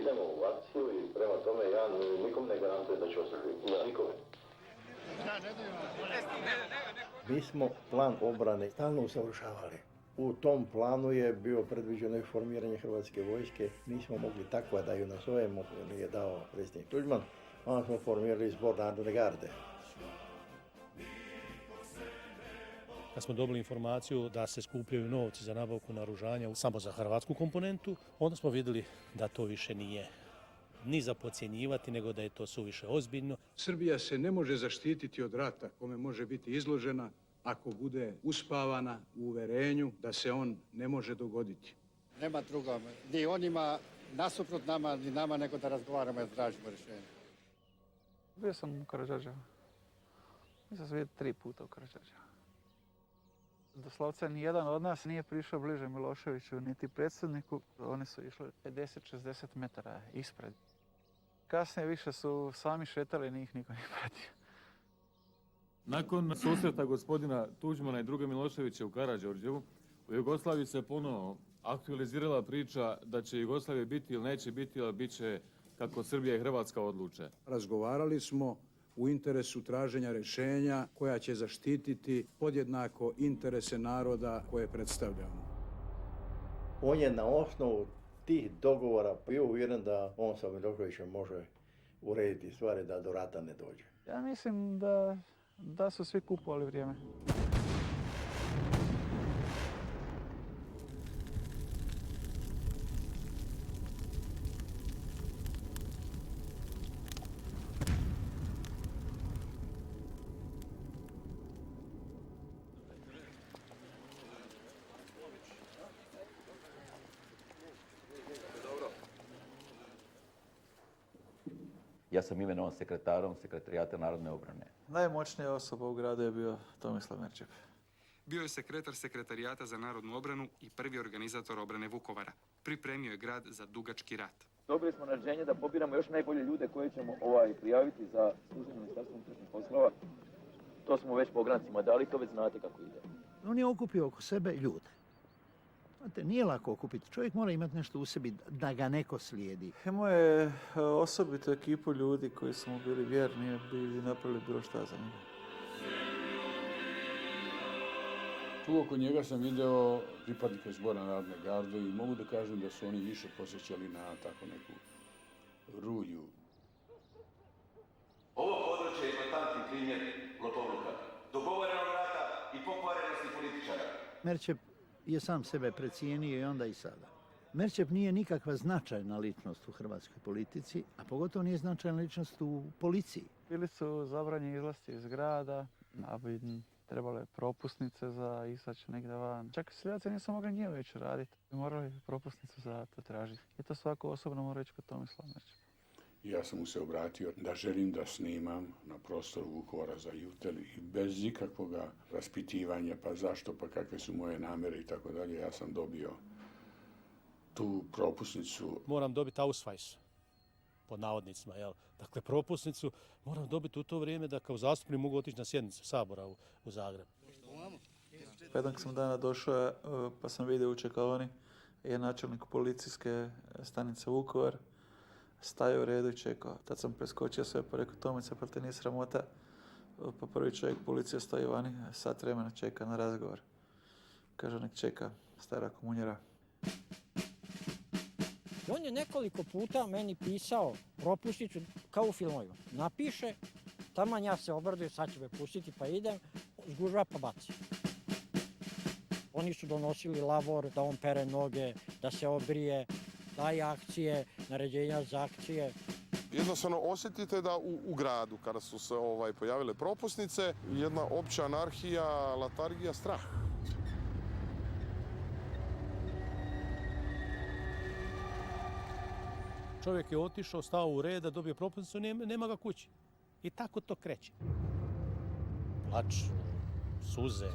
Idemo u akciju i prema tome ja nikom ne garantujem da ću osvršiti. Da. Nikome. Mi smo plan obrane stalno usavršavali. U tom planu je bio predviđeno i formiranje Hrvatske vojske. Nismo mogli tako da ju nazovemo, nije dao predsjednik Tuđman. Onda smo formirali zbor Narodne garde. Kad smo dobili informaciju da se skupljaju novci za nabavku naoružanja samo za hrvatsku komponentu, onda smo vidjeli da to više nije ni za podcjenjivati, nego da je to suviše ozbiljno. Srbija se ne može zaštititi od rata kome može biti izložena ako bude uspavana u uverenju da se on ne može dogoditi. Nema druga, ni onima nasuprot nama, ni nama, nego da razgovaramo i tražimo rješenje. Bio sam u Karađorđevu. Mislim sam vidio 3 puta u Karađorđevu. Doslovce nijedan od nas nije prišao bliže Miloševiću niti predsjedniku. Oni su išli 50-60 metara ispred. Kasnije više su sami šetali, njih niko nije pratio. Nakon susreta gospodina Tuđmana i druga Miloševića u Karađorđevu, u Jugoslaviji se ponovo aktualizirala priča da će Jugoslavija biti ili neće biti, ali bit će kako Srbija i Hrvatska odluče. Razgovarali smo u interesu traženja rješenja koja će zaštititi podjednako interese naroda koje predstavljamo. On je na osnovu tih dogovora bio uvjeren da on sa Miloševićem može urediti stvari da do rata ne dođe. Ja mislim da su svi kupovali vrijeme. Ja sam imenovan sekretarom Sekretarijata Narodne obrane. Najmoćnija osoba u gradu je bio Tomislav Merčep. Bio je sekretar Sekretarijata za narodnu obranu i prvi organizator obrane Vukovara. Pripremio je grad za dugački rat. Dobili smo naređenje da pobiramo još najbolje ljude koje ćemo prijaviti za služenje Ministarstva unutrašnjih poslova. To smo već po ograncima dali, to već znate kako ide. On je okupio oko sebe ljude. Znate, nije lako okupiti. Čovjek mora imati nešto u sebi da ga neko slijedi. Imao je osobitu ekipu ljudi koji su mu bili vjerni i bi napravili bilo šta za njega. Tu oko njega sam video pripadnike zbora Narodne garde i mogu da kažem da su oni više posjećali na tako neku rulju. Ovo područje je eklatantni primjer lopovluka, dogovorenog rata i pokvarenosti političara. Merčep je sam sebe precijenio i onda i sada. Merčep nije nikakva značajna ličnost u hrvatskoj politici, a pogotovo nije značajna ličnost u policiji. Bili su zabranjeni izlasti iz grada, trebale propusnice za izaći negdje van. Čak i seljaci nisu mogli njima ići raditi. Morali propusnicu za to tražiti. I to svako osobno mora ići kod Tomislava Merčepa. Ja sam mu se obratio da želim da snimam na prostoru Vukovara za Jutel i bez ikakvog raspitivanja pa zašto, pa kakve su moje namjere i tako dalje. Ja sam dobio tu propusnicu. Moram dobiti Ausweis, pod navodnicima, jel? Dakle, propusnicu moram dobiti u to vrijeme da kao zastupnik mogu otići na sjednicu Sabora u Zagreb. Jednog sam dana došao pa sam vidio u čekaoni je načelnik policijske stanice Vukovar. Stajao u redu i čekao. Tad sam preskočio sve pa rekao Tomica, pa te nije sramota. Pa prvi čovjek policija stoji vani, sat vremena čeka na razgovor. Kaže nek čeka, stara komunjera. On je nekoliko puta meni pisao propusnicu kao u filmovima. Napiše, taman ja se obradujem, sad će me pustiti pa idem, zgužva pa baci. Oni su donosili lavor da on pere noge, da se obrije, daje akcije, naređenja za akcije. Jednostavno osjetite da u gradu, kada su se pojavile propusnice, jedna opća anarhija, letargija, strah. Čovjek je otišao, stao u red, dobio propusnicu, nema ga kući. I tako to kreće. Plač, suze,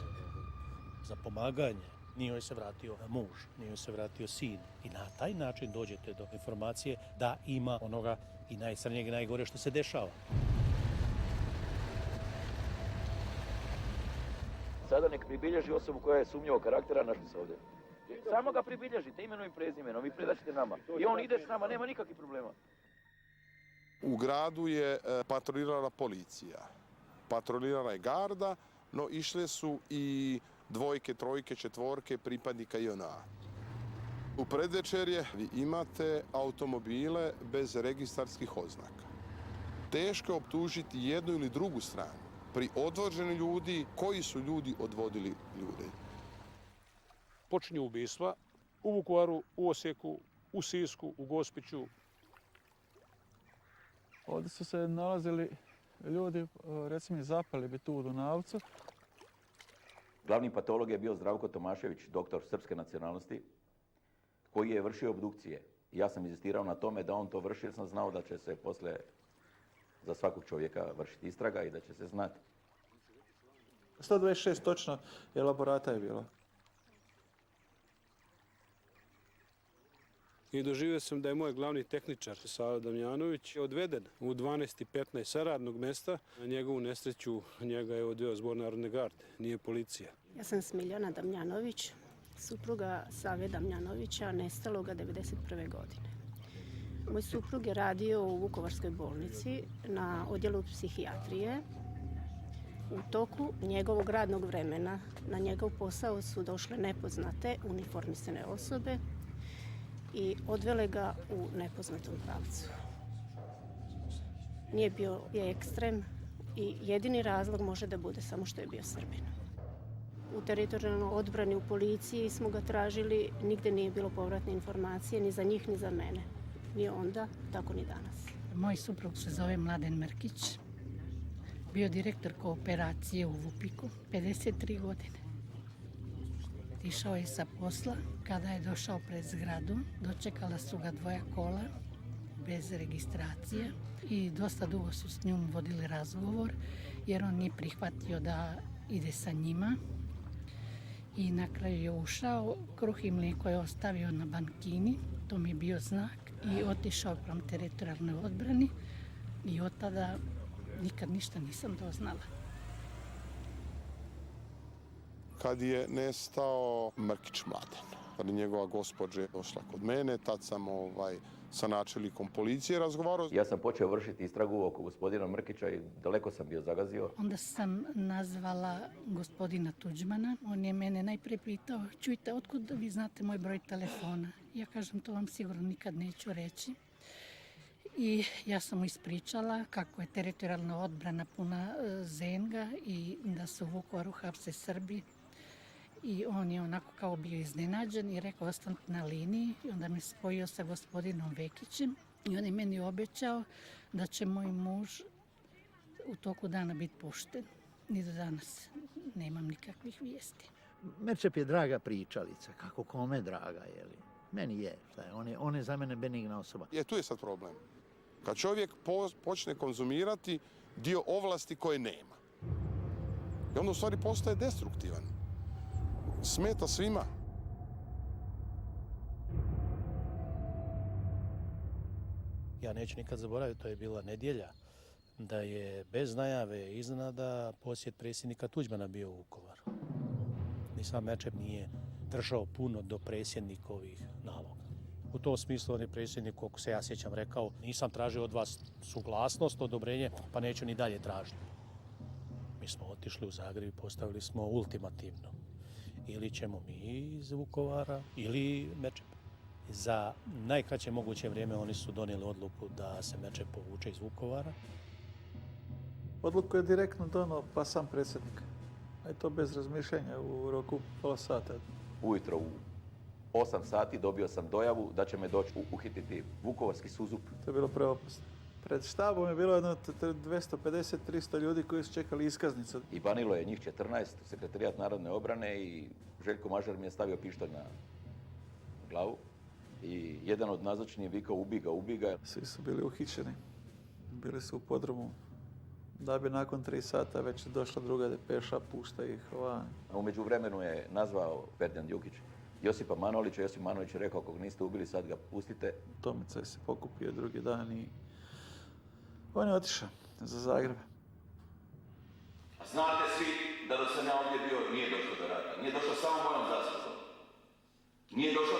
zapomaganje. Nije joj se vratio muž, nije joj se vratio sin. I na taj način dođete do informacije da ima onoga i najcrnjeg i najgore što se dešava. Sada nek pribilježi osobu koja je sumnjivog karaktera, našli se ovdje. Samo ga pribilježite imenom i prezimenom i predaćete nama. I on ide s nama, nema nikakvih problema. U gradu je patrolirala policija, patrolirala je garda, no išle su i dvojke, trojke, četvorke pripadnika JNA. U predvečerje vi imate automobile bez registarskih oznaka. Teško je optužiti jednu ili drugu stranu pri odvoženju ljudi, koji su ljudi odvodili ljude. Počinju ubistva u Vukovaru, u Osijeku, u Sisku, u Gospiću. Ovdje su se nalazili ljudi, recimo zapali bi tu u Dunavcu. Glavni patolog je bio Zdravko Tomašević, doktor srpske nacionalnosti, koji je vršio obdukcije. Ja sam inzistirao na tome da on to vrši jer sam znao da će se poslije za svakog čovjeka vršiti istraga i da će se znati. 126 točno elaborata je bilo. I doživio sam da je moj glavni tehničar, Sava Damjanović, odveden u 12:15 sa radnog mjesta. Na njegovu nesreću njega je odveo Zbor narodne garde, nije policija. Ja sam Smiljana Damjanović, supruga Save Damjanovića, nestaloga 1991. godine. Moj suprug je radio u Vukovarskoj bolnici na odjelu psihijatrije. U toku njegovog radnog vremena na njegov posao su došle nepoznate uniformisane osobe i odvele ga u nepoznatom pravcu. Nije bio je ekstrem i jedini razlog može da bude samo što je bio Srbin. U teritorijalnoj odbrani u policiji smo ga tražili, nigde nije bilo povratne informacije ni za njih ni za mene. Ni onda, tako ni danas. Moj suprug se zove Mladen Mrkić. Bio direktor kooperacije u Vupiku, 53 godine. Išao je sa posla. Kada je došao pred zgradu, dočekala su ga dvoja kola bez registracije i dosta dugo su s njom vodili razgovor jer on nije prihvatio da ide sa njima. I na kraju je ušao, kruh i mlijeko je ostavio na bankini, to mi je bio znak, i otišao prema teritorijalnoj odbrani i od tada nikad ništa nisam doznala. Kad je nestao Mrkić Mladen, kad je njegova gospođa došla kod mene, tad sam sa načelnikom policije razgovarao. Ja sam počeo vršiti istragu oko gospodina Mrkića i daleko sam bio zagazio. Onda sam nazvala gospodina Tuđmana. On je mene najprije pitao, čujte, otkud vi znate moj broj telefona? Ja kažem, to vam sigurno nikad neću reći. I ja sam mu ispričala kako je teritorijalna odbrana puna zenga i da su u Vukovaru hapse Srbi. I on je onako kao bio iznenađen i rekao ostanite na liniji. I onda me spojio sa gospodinom Vekićem i on je meni obećao da će moj muž u toku dana biti pušten. Ni do danas nemam nikakvih vijesti. Merčep je draga pričalica, kako kome draga, je li? Meni je, on je za mene benigna osoba. Tu je sad problem. Kad čovjek počne konzumirati dio ovlasti koje nema. I onda u stvari postaje destruktivan. Smeta svima. Ja neću nikad zaboraviti, to je bila nedjelja, da je bez najave iznenada posjet predsjednika Tuđmana bio u Vukovaru. Ni sam Merčep nije držao puno do predsjednikovih naloga. U tom smislu on je predsjednik, koliko se ja sjećam, rekao nisam tražio od vas suglasnost, odobrenje, pa neću ni dalje tražiti. Mi smo otišli u Zagreb i postavili smo ultimativno. Ili ćemo mi iz Vukovara, ili Merčep. Za najkraće moguće vrijeme oni su donijeli odluku da se Merčep povuče iz Vukovara. Odluku je direktno donio pa sam predsjednik. A to bez razmišljanja u roku pola sata. Ujutro u 8 sati dobio sam dojavu da će me doći uhititi vukovarski Suzup. To je bilo preopasno. Pred štabom je bilo jedno 250-300 ljudi koji su čekali iskaznicu. I banilo je njih 14, sekretarijat narodne obrane i Željko Mažar mi je stavio pištolj na glavu. I jedan od nazočnih je vikao ubi ga. Svi su bili uhićeni. Bili su u podrumu. Da bi nakon 3 sata već došla druga depeša, pušta ih van. U međuvremenu je nazvao Ferdinand Jukić Josipa Manolića. Josip Manolić je rekao, ako niste ubili, sad ga pustite. Tomica je se pokupio drugi dan i on je otišao za Zagreb. Znate svi da dok sam ja ovdje bio nije došlo do rata. Nije došlo samo mojom zaslugom. Nije došlo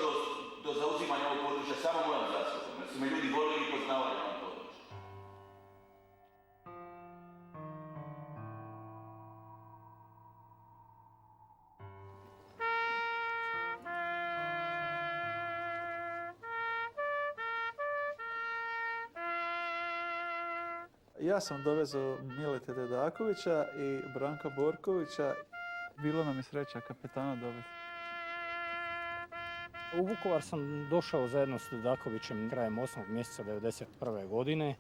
do zauzimanja ovog područja samo mojom zaslugom. Jer su me ljudi volili i poznavali na ovom području. Ja sam dovezao Mileta Dedakovića i Branka Borkovića. Bilo nam je sreća kapetana dobiti. U Vukovar sam došao zajedno s Dedakovićem krajem 8. mjeseca 1991. godine.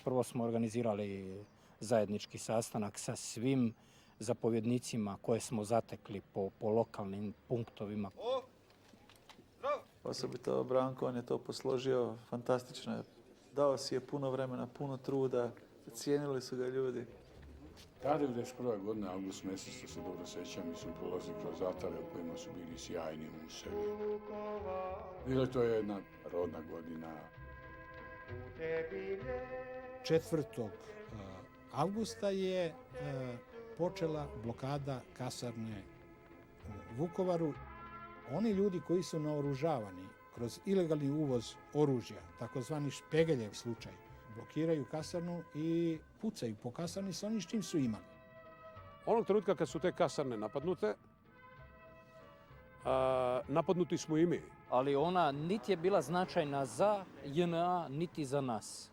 Prvo smo organizirali zajednički sastanak sa svim zapovjednicima koje smo zatekli po lokalnim punktovima. Osobito Branko, on je to posložio fantastično. Dao si je puno vremena, puno truda, cijenili su ga ljudi. Ta 1991. godine, avgust mjesec, se dobro sjećam, mi smo prolazili kroz zatare u kojima su bili sjajni usevi. Bilo to je jedna rodna godina. 4. avgusta je počela blokada kasarne u Vukovaru. Oni ljudi koji su naoružavani kroz ilegalni uvoz oružja, takozvani Špegeljev slučaj, blokiraju kasarnu i pucaju po kasarni sa onim s čim su imali. Onog trenutka kad su te kasarne napadnute, napadnuti smo i mi. Ali ona niti je bila značajna za JNA, niti za nas.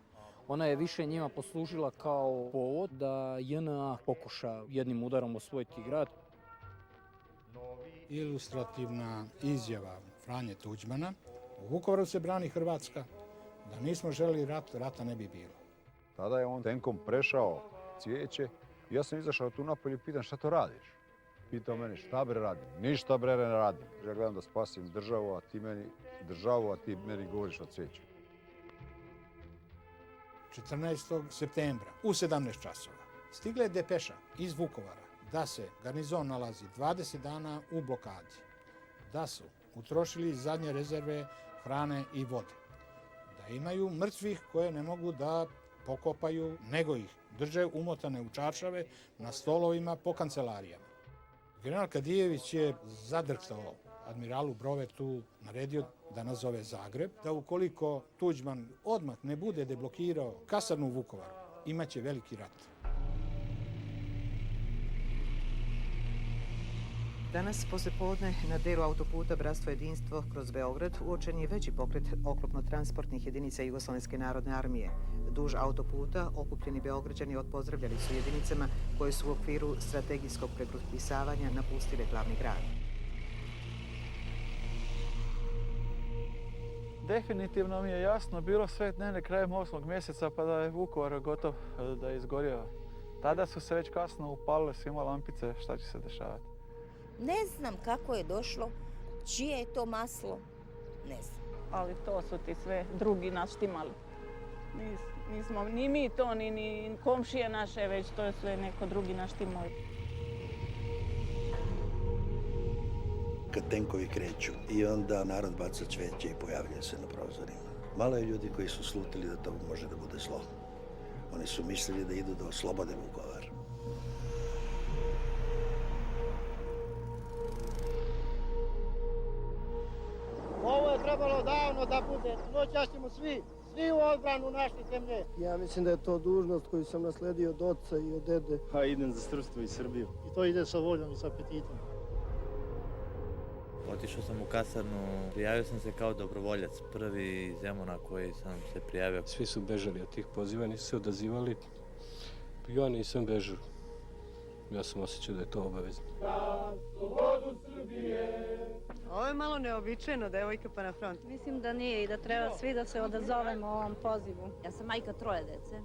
Ona je više njima poslužila kao povod da JNA pokuša jednim udarom osvojiti grad. Ilustrativna izjava Franje Tuđmana: u Vukovaru se brani Hrvatska, da nismo želeli rat, rata ne bi bilo. Tada je on tenkom prešao Cvijeće i ja sam izašao tu napolje i pitam šta to radiš? Pitao mene šta bre radim? Ništa bre ne radim. Ja gledam da spasim državu, a ti meni govoriš o Cvijeću. 14. septembra u 17 časova stigla je depeša iz Vukovara da se garnizon nalazi 20 dana u blokadi, da su utrošili zadnje rezerve hrane i vode, da imaju mrtvih koje ne mogu da pokopaju, nego ih drže umotane u čaršave na stolovima po kancelarijama. General Kadijević je zadrhtao admiralu Brovetu, naredio da nazove Zagreb, da ukoliko Tuđman odmah ne bude deblokirao kasarnu u Vukovaru, imaće veliki rat. Danas poslijepodne na delu autoputa Bratstvo jedinstvo kroz Beograd uočen je veći pokret oklopno-transportnih jedinica Jugoslovenske narodne armije. Duž autoputa okupljeni Beograđani odpozdravljali su jedinicama koje su u okviru strategijskog pregrupisavanja napustile glavni grad. Definitivno mi je jasno bilo sve dnevne krajem 8. mjeseca pa da je Vukovar gotov, da je izgorio. Tada su se već kasno upalile svima lampice šta će se dešavati. Ne znam kako je došlo, čije je to maslo, ne znam. Ali to su ti sve drugi naštimali. Nismo ni mi to, ni komšije naše, već to je sve neko drugi naštimali. Kad tenkovi kreću i onda narod baca cveće i pojavljuje se na prozorima. Malo je ljudi koji su slutili da to može da bude zlo. Oni su mislili da idu da oslobode Vukovar. Ovo je trebalo davno da bude. Noćas ćemo svi u odbranu naše zemlje. Ja mislim da je to dužnost koju sam nasledio od oca i od dede. A idem za srpstvo i Srbiju. I to ide sa voljom i sa apetitom. Otišao sam u kasarnu, prijavio sam se kao dobrovoljac, prvi Zemuna koji sam se prijavio. Svi su bežali od tih poziva, nisu se odazivali. Ja nisam bežao. Ja sam osjećao da je to obavezno. Ovo je malo neobičajno, devojka pa na front. Mislim da nije i da treba svi da se odazovemo ovom pozivu. Ja sam majka 3 dece.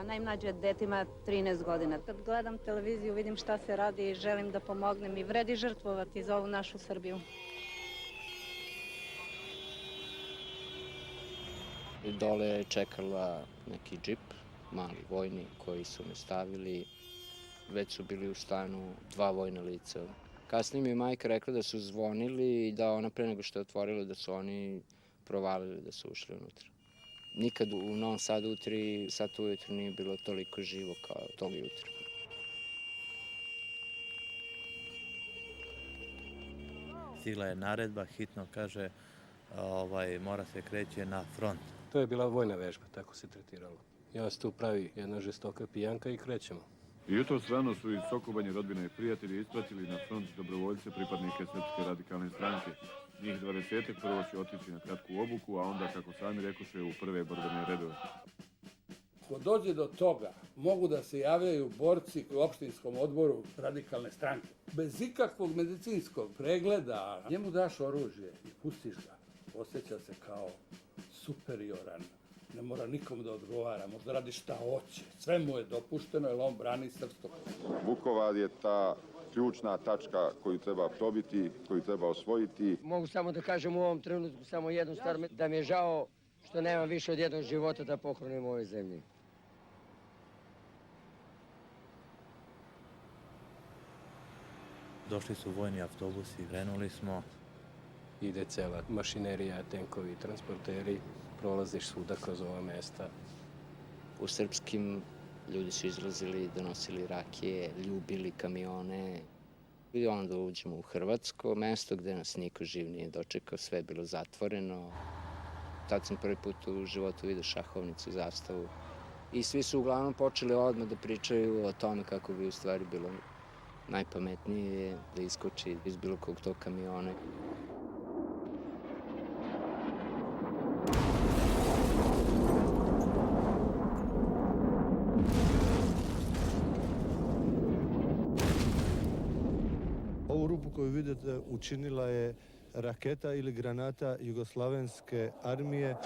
Najmlađe dete ima 13 godina. Kad gledam televiziju vidim šta se radi i želim da pomognem i vredi žrtvovati za ovu našu Srbiju. Dole je čekala neki džip, mali vojni, koji su me stavili. Već su bili u stanu 2 vojna lica. Kasnije mi je majka rekla da su zvonili i da ona pre nego što je otvorila da su oni provalili da su ušli unutra. Nikad u Novom Sadu u 3 sata ujutru nije bilo toliko živo kao tog jutra. Stigla je naredba, hitno kaže, mora se kreće na front. To je bila vojna vežba, tako se tretiralo. Ja se tu pravi jedna žestoka pijanka i krećemo. I jutros rano su iz Sokobanje rodbine i prijatelji ispratili na front dobrovoljce, pripadnike Srpske radikalne stranke. Njih 20 prvo će otići na kratku obuku, a onda, kako sami rekoše, u prve borbene redove. Ako dođe do toga, mogu da se javljaju borci u opštinskom odboru radikalne stranke. Bez ikakvog medicinskog pregleda, njemu daš oružje i pustiš ga. Osjeća se kao superioran. Ne mora nikom da odgovara, možda radi šta hoće. Sve mu je dopušteno jer on brani srpstvo. Vukovar je ta ključna tačka koju treba probiti, koju treba osvojiti. Mogu samo da kažem u ovom trenutku samo jednu stvar, da mi je žao što nemam više od jednog života da pohranim u ovoj zemlji. Došli su vojni autobusi, krenuli smo. Ide cela mašinerija, tenkovi, transporteri, prolaziš svuda kroz ova mesta. U srpskim ljudi su izlazili, donosili rakije, ljubili kamione. I onda uđemo u hrvatsko mesto gde nas niko živ nije dočekao, sve je bilo zatvoreno. Tad sam prvi put u životu vidio šahovnicu, zastavu. I svi su uglavnom počeli odmah da pričaju o tome kako bi u stvari bilo najpametnije da iskoči iz bilo kog tog kamiona. Ovu rupu koju vidite učinila je raketa ili granata Jugoslavenske armije.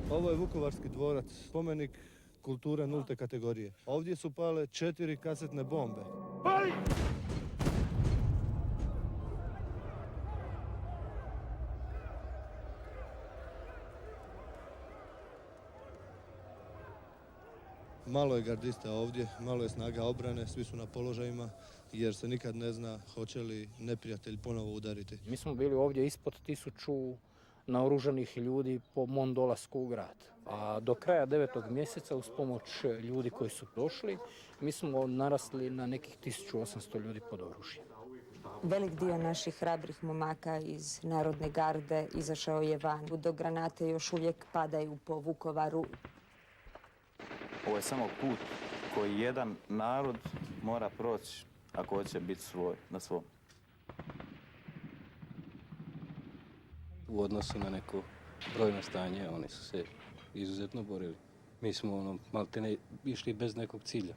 Ovo je Vukovarski dvorac, spomenik kulture nulte kategorije. Ovdje su pale 4 kasetne bombe. Malo je gardista ovdje, malo je snaga obrane, svi su na položajima jer se nikad ne zna hoće li neprijatelj ponovo udariti. Mi smo bili ovdje ispod 1000 naoružanih ljudi po mom dolasku u grad. A do kraja 9. mjeseca uz pomoć ljudi koji su došli, mi smo narasli na nekih 1800 ljudi pod oružjem. Velik dio naših hrabrih momaka iz Narodne garde izašao je van, dok granate još uvijek padaju po Vukovaru. Ovo je samo put koji jedan narod mora proći ako hoće biti svoj, na svom. U odnosu na neko brojno stanje, oni su se izuzetno borili. Mi smo maltene išli bez nekog cilja.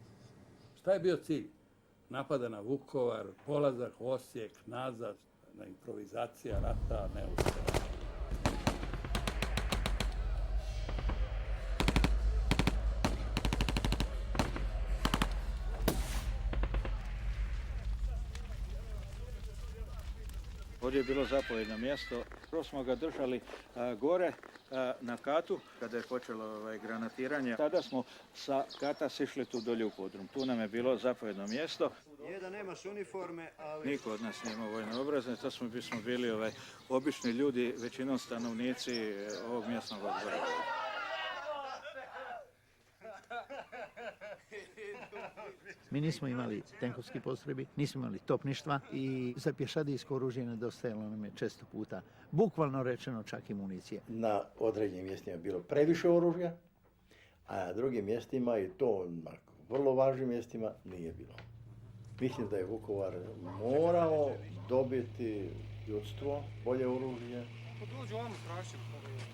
Šta je bio cilj? Napada na Vukovar, polazak, Osijek, nazad, na improvizacija rata, neuspjela. Ovdje je bilo zapovjedno mjesto. Prvo smo ga držali gore na katu kada je počelo granatiranje. Tada smo sa kata sišli tu dolje u podrum. Tu nam je bilo zapovjedno mjesto. Nije da nemaš uniforme, ali... Niko od nas nije imao vojne obrazne. To smo bili obični ljudi, većinom stanovnici ovog mjesnog odbora. Mi nismo imali tenkovski postrojbi, nismo imali topništva i za pješadijsko oružje nedostajalo nam je često puta, bukvalno rečeno, čak i municije. Na određenim mjestima je bilo previše oružja, a na drugim mjestima, i to na vrlo važnim mjestima, nije bilo. Mislim da je Vukovar morao dobiti ljudstvo, bolje oružje. Dođu ovamo, prašćemo.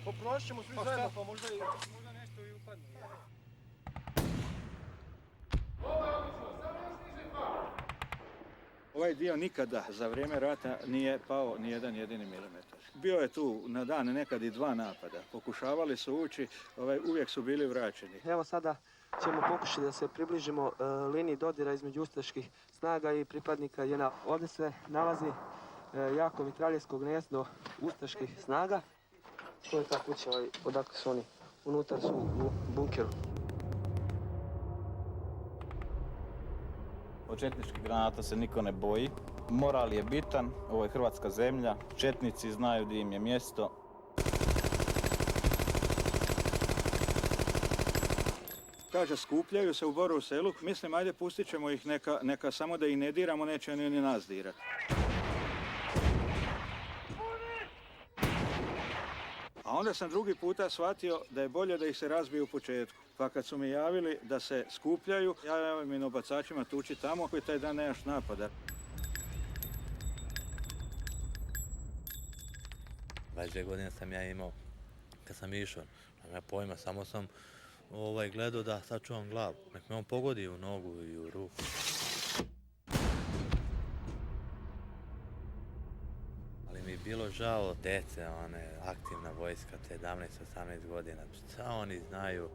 Poprašćemo svi zajedno, pa možda nešto i upadne. Ovaj dio nikada za vrijeme rata nije pao ni jedan jedini milimetar. Bio je tu na dan nekad i 2 napada. Pokušavali su ući, uvijek su bili vraćeni. Evo sada ćemo pokušati da se približimo liniji dodira između ustaških snaga i pripadnika JNA. Ovdje se nalazi jako mitraljevsko gnezdo ustaških snaga. To je ta kuća, odakle su oni. Unutar su u bunkeru. Od četničkih granata se niko ne boji. Moral je bitan, ovo je hrvatska zemlja, četnici znaju gdje im je mjesto. Kaže, skupljaju se u Borovu Selu, mislim, ajde pustit ćemo ih, neka samo da ih ne diramo, neće ni nas dirati. A onda sam drugi puta shvatio da je bolje da ih se razbije u početku. Pa kad su mi javili da se skupljaju, javim im obacačima tuči tamo koji taj dan nemaš napada. 22 godine sam ja imao kad sam išao. Nema pojma, samo sam gledao da sačuvam glavu. Nek me on pogodi u nogu i u ruku. Ali mi je bilo žao dece, aktivna vojska, te 17-18 godina. Šta oni znaju?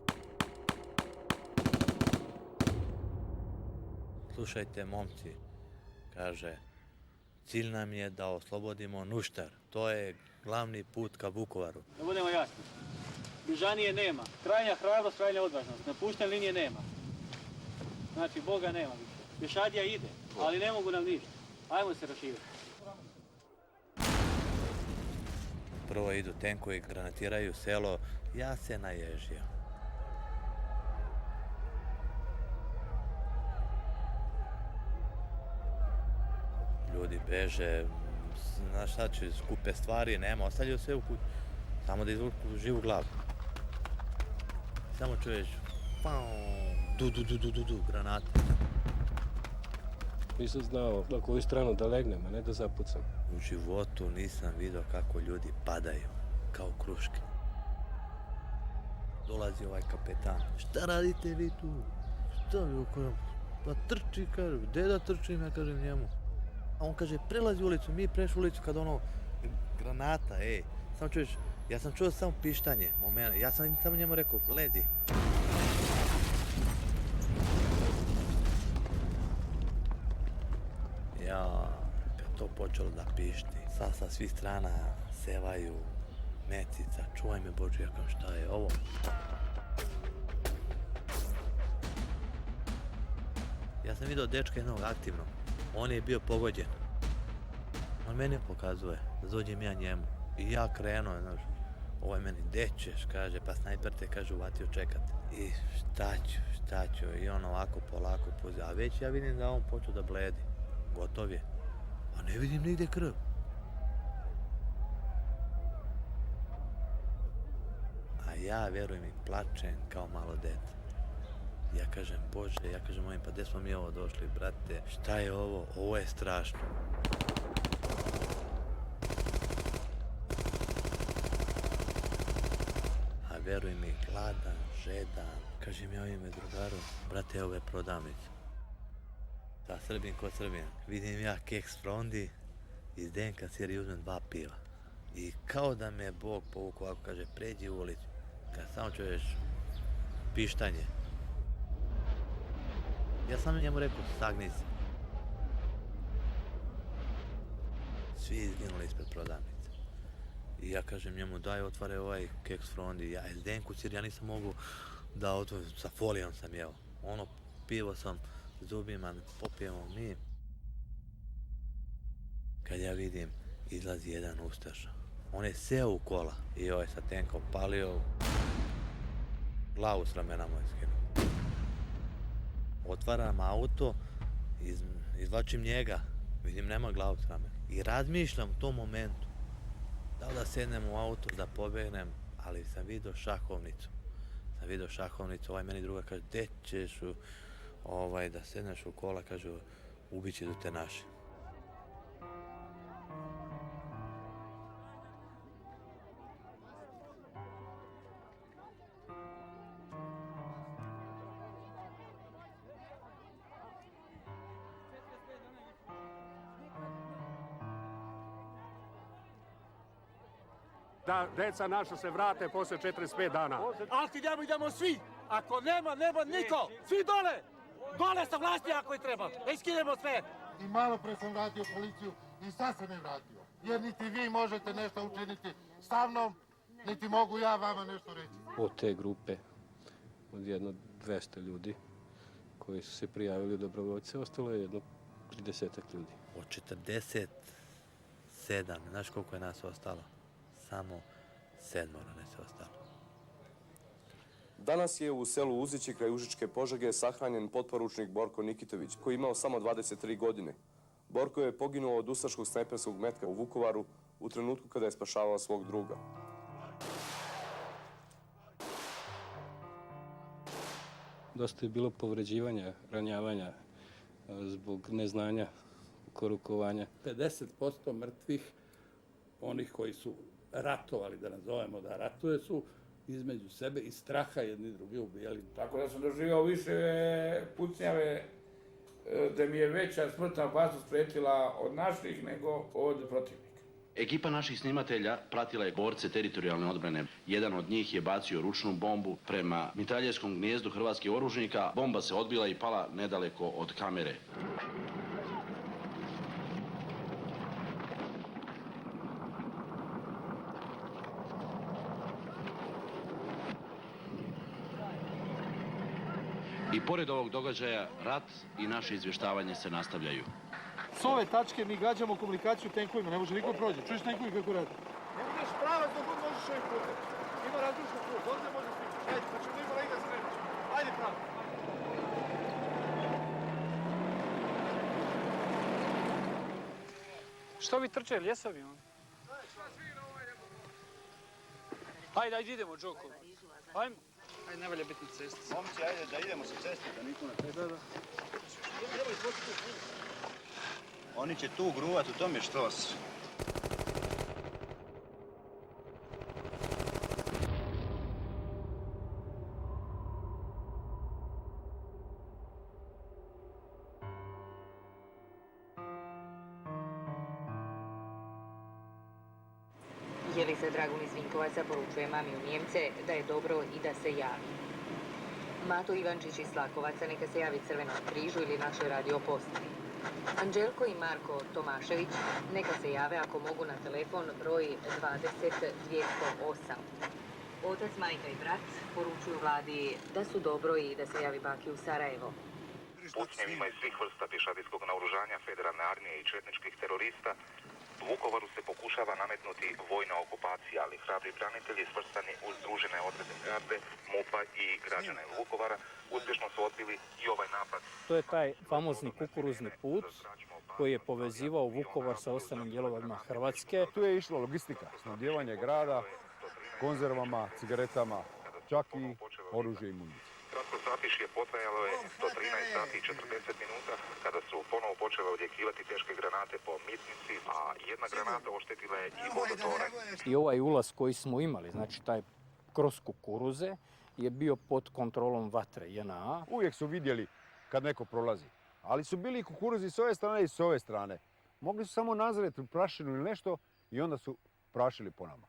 Slušajte, momci, kaže, cilj nam je da oslobodimo Nuštar. To je glavni put ka Vukovaru. Da budemo jasni, bližanije nema. Krajnja hrabrost, krajnja odvažnost. Napuštene linije nema. Znači, Boga nema više. Pješadija ide, ali ne mogu nam ništa. Ajmo se raširiti. Prvo idu tenkovi, granatiraju selo. Ja se naježio. Ljudi beže, znaš šta će, skupe stvari, nema, ostavljaju sve u kući. Samo da izvuku živu glavu. Samo čuješ, du, granate. Nisam znao na koju stranu da legnem, a ne da zapucam. U životu nisam vidio kako ljudi padaju, kao kruške. Dolazi ovaj kapetan, šta radite vi tu? Šta vi pa trči, kaže, gde da trčim, ja kažem njemu. A on kaže, prelazi ulicu, mi prešli ulicu kad granata, samo čuješ, ja sam čuo samo pištanje, ja sam samo njemu rekao, lezi. Ja, kad to počelo da pišti, sa svih strana sevaju mecica, čuvaj me Bože, ja kažem, šta je ovo? Ja sam vidio dečka jednog aktivnog. On je bio pogođen. On mene pokazuje da dođem ja njemu. I ja krenuo, znaš, ovaj meni, gde ćeš, kaže, pa snajper te, kaže, uvatio čekat. I šta ću, i on ovako polako puzi. A već ja vidim da on počeo da bledi. Gotov je. A ne vidim nigde krv. A ja, veruj mi, plačem kao malo dete. Ja kažem, Bože, ja kažem mojim, pa gdje smo mi ovo došli, brate, šta je ovo? Ovo je strašno. A veruj mi, gladan, žedan, kažem ja ime drugaru, brate, ovo je prodavnica. Ta Srbin ko Srbin, vidim ja keks frondi, iz denka siri uzmem 2 piva. I kao da me Bog povukao, ako kaže, pređi u ulicu, kad samo čuješ pištanje. Ja sam njemu rekao, sagni se. Svi izginuli ispred prodavnice. I ja kažem njemu, daj otvore ovaj keks frondi. Ja SDN kućir, ja nisam mogu da otvorim, sa folijom sam jeo. Pivo sam zubima, popijemo mi. Kad ja vidim, izlazi jedan ustaša. On je seo u kola i ovaj sa tenkom palio. Glavu s ramena mu je skinuo. Otvaram auto, izvlačim njega, vidim nema glavu s ramena. I razmišljam u tom momentu da li da sednem u auto, da pobegnem, ali sam vidio šahovnicu. Ovaj meni druga kaže, gde ćeš da sedneš u kola, kaže, ubiće do te naši. Da deca naša se vrate posle 45 dana. Ali ti idemo svi. Ako nema niko. Svi dole. Dole sa vlasti ako je treba. Da iskinemo sve. I malo pre sam vratio policiju i sad se ne vratio. Jer niti vi možete nešto učiniti sa mnom, niti mogu ja vama nešto reći. Od te grupe, od jedno 200 ljudi koji su se prijavili u dobrovoljce, ostalo je jedno 30 ljudi. Od 47, znaš koliko je nas ostalo? Samo 7 nas je ostalo. Danas je u selu Uzići kraj Užičke Požege sahranjen potporučnik Borko Nikitović, koji je imao samo 23 godine. Borko je poginuo od ustaškog snajperskog metka u Vukovaru u trenutku kada je spašavao svog druga. Dosta je bilo povređivanja, ranjavanja zbog neznanja, korukovanja. 50% mrtvih, onih koji su ratovali, da nazovemo da ratuje, su između sebe i straha jedni drugi ubijali. Tako da sam doživio više pucnjave, da mi je veća smrtna opasnost pretila od naših nego od protivnika. Ekipa naših snimatelja pratila je borce teritorijalne odbrane. Jedan od njih je bacio ručnu bombu prema mitraljeskom gnijezdu hrvatskih oružnika. Bomba se odbila i pala nedaleko od kamere. I pored ovog događaja, rat i naše izvještavanje se nastavljaju. S ove tačke mi gađamo komunikaciju tenkovima, ne može niko prođe. Čuješ tenkovi kako radi? Ne budeš pravac dok god možeš ovim putem. Ima razrušan put, ovdje može stići. Ajde, pa ćemo ima da se nemoći. Ajde pravac. Što vi trče, ljesovi on? Ajde, idemo, Džoko. Ajmo. Ajde, ne valja biti na cesti. Momci, ajde da idemo sa ceste, da niko na cesti. Da. Oni će tu gruvat, u tome što si. Jelica Dragun iz Vinkovaca poručuje mami u Nijemce da je dobro i da se javi. Mato Ivančić iz Slakovaca neka se javi Crvenom križu ili našoj radio postaji. Anđelko i Marko Tomašević neka se jave ako mogu na telefon broj 20-208. Otac, majka i brat poručuju vladi da su dobro i da se javi baki u Sarajevo. Pucnjevima iz svih vrsta pješadijskog naoružanja Federalne armije i četničkih terorista Vukovaru se pokušava nametnuti vojna okupacija, ali hrabri branitelji svrstani uz združene odrede garde, MUP-a i građane Vukovara uspješno su odbili i ovaj napad. To je taj famozni kukuruzni put koji je povezivao Vukovar sa ostalim dijelovima Hrvatske. Tu je išla logistika, snabdijevanje grada, konzervama, cigaretama, čak i oružje i municije. Kratko satišje potrajalo je 113 sati i 40 minuta kada su ponovo počele odjekivati teške granate po Mitnici, a jedna granata oštetila je i vodotore. I ovaj ulaz koji smo imali, znači taj kroz kukuruze, je bio pod kontrolom vatre JNA. Uvijek su vidjeli kad neko prolazi, ali su bili kukuruzi s ove strane i s ove strane. Mogli su samo nazreti prašinu ili nešto i onda su prašili po nama.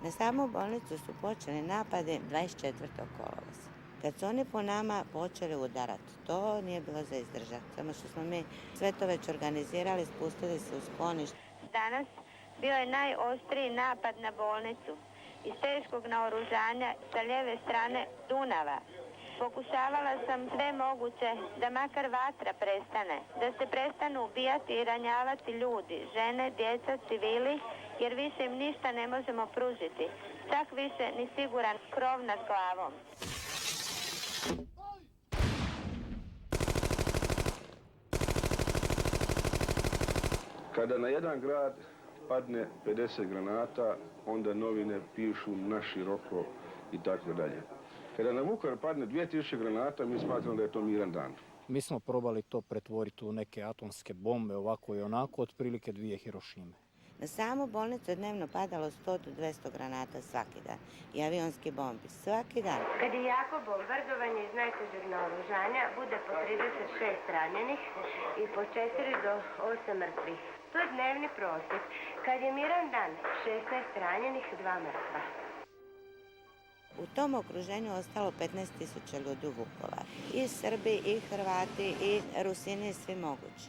Na samu bolnicu su počeli napade 24. kolovoza. Kad su oni po nama počeli udarati, to nije bilo za izdržati. Samo što smo mi sve to već organizirali, spustili se u sklonište. Danas bio je najostriji napad na bolnicu iz teškog naoružanja sa lijeve strane Dunava. Pokušavala sam sve moguće da makar vatra prestane, da se prestanu ubijati i ranjavati ljudi, žene, djeca, civili, jer više im ništa ne možemo pružiti. Čak više ni siguran krov nad glavom. Kada na jedan grad padne 50 granata, onda novine pišu naširoko i tako dalje. Kada na Vukovar padne 2000 granata, mi smatramo da je to miran dan. Mi smo probali to pretvoriti u neke atomske bombe, ovako i onako, otprilike 2 Hirošime. Na samu bolnicu je dnevno padalo 100 do 200 granata svaki dan i avionski bombi svaki dan. Kad je jako bombardovanje iz najtežeg naoružanja, bude po 36 ranjenih i po 4 do 8 mrtvih. To je dnevni prosjek. Kad je miran dan, 16 ranjenih, 2 mrtva. U tom okruženju ostalo 15.000 ljudi u Vukovaru. I Srbi, i Hrvati, i Rusini, i svi mogući.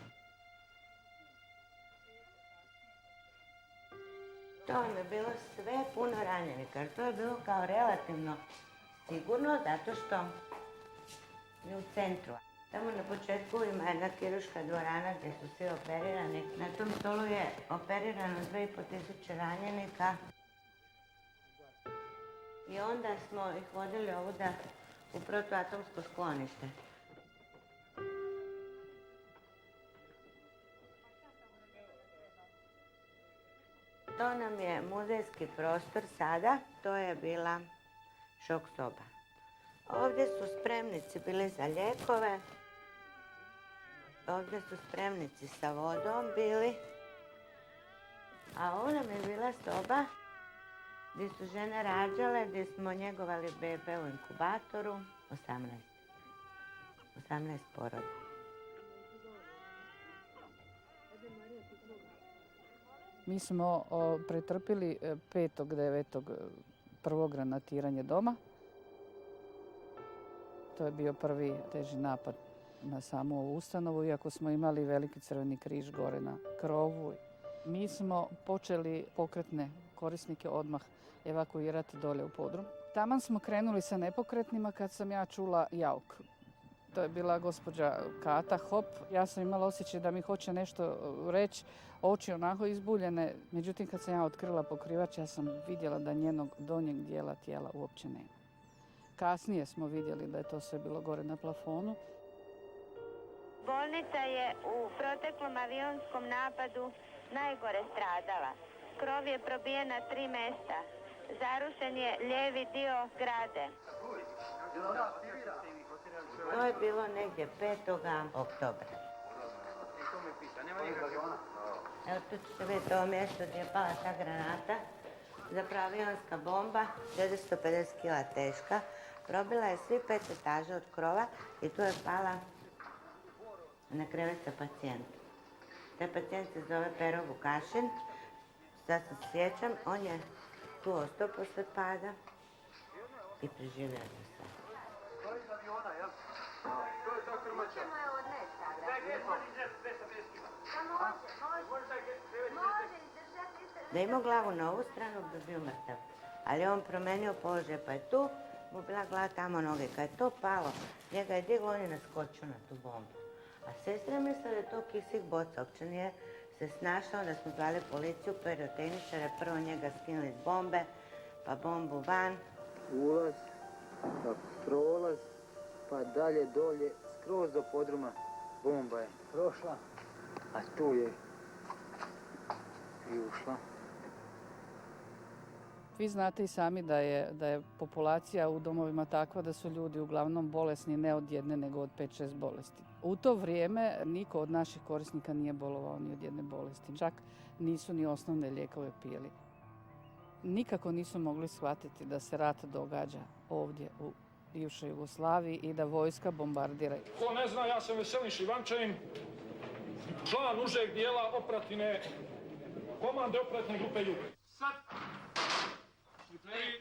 To vam je bilo sve puno ranjenika. To je bilo kao relativno sigurno, zato što je u centru. Tamo na početku ima jedna kirurška dvorana gdje su svi operirani. Na tom stolu je operirano 2500 ranjenika. I onda smo ih vodili ovuda u protuatomsko sklonište. To nam je muzejski prostor sada, to je bila šok soba. Ovdje su spremnici bili za lijekove, ovdje su spremnici sa vodom bili, a ovo nam je bila soba gdje su žene rađale, gdje smo njegovali bebe u inkubatoru, 18 poroda. Mi smo pretrpili 5.9. prvo granatiranje doma. To je bio prvi teži napad na samu ovu ustanovu, iako smo imali veliki crveni križ gore na krovu. Mi smo počeli pokretne korisnike odmah evakuirati dolje u podrum. Taman smo krenuli sa nepokretnima kad sam ja čula jauk. To je bila gospođa Kata, hop. Ja sam imala osjećaj da mi hoće nešto reći, oči onako izbuljene. Međutim, kad sam ja otkrila pokrivač, ja sam vidjela da njenog donjeg dijela tijela uopće nema. Kasnije smo vidjeli da je to sve bilo gore na plafonu. Bolnica je u proteklom avionskom napadu najgore stradala. Krov je probijen na 3 mjesta. Zarušen je lijevi dio zgrade. To je bilo negdje 5. oktobra. Evo tu ćete vidjeti ovo mjesto gdje je pala ta granata. Zapravo avionska bomba, 450 kg teška. Probila je svi 5 etaža od krova i tu je pala na krevet sa pacijentom. Taj pacijent se zove Pero Vukašin. Sad se sjećam, on je tu ostao posle pada i preživio za sve. Da je imao glavu na ovu stranu bi bio mrtav, ali je on promenio položaj pa je tu mu bila glava tamo noge. Kad je to palo, njega je digao, on je naskočio na tu bombu. A sestra misle da je to kisik boca, uopće nije se snašao, da smo zvali policiju, pirotehničare, prvo njega skinuli s bombe, pa bombu van. Ulaz, pa prolaz, pa dalje dolje, skroz do podruma. Bomba je prošla, a tu je i ušla. Vi znate i sami da je populacija u domovima takva da su ljudi uglavnom bolesni ne od jedne nego od 5-6 bolesti. U to vrijeme niko od naših korisnika nije bolovao ni od jedne bolesti. Čak nisu ni osnovne lijekove pili. Nikako nisu mogli shvatiti da se rat događa ovdje u bivšoj Jugoslaviji i da vojska bombardira. Ko ne zna, ja sam Veselin Šljivančanin, član užeg dijela operativne komande operativne grupe Jug. Sad!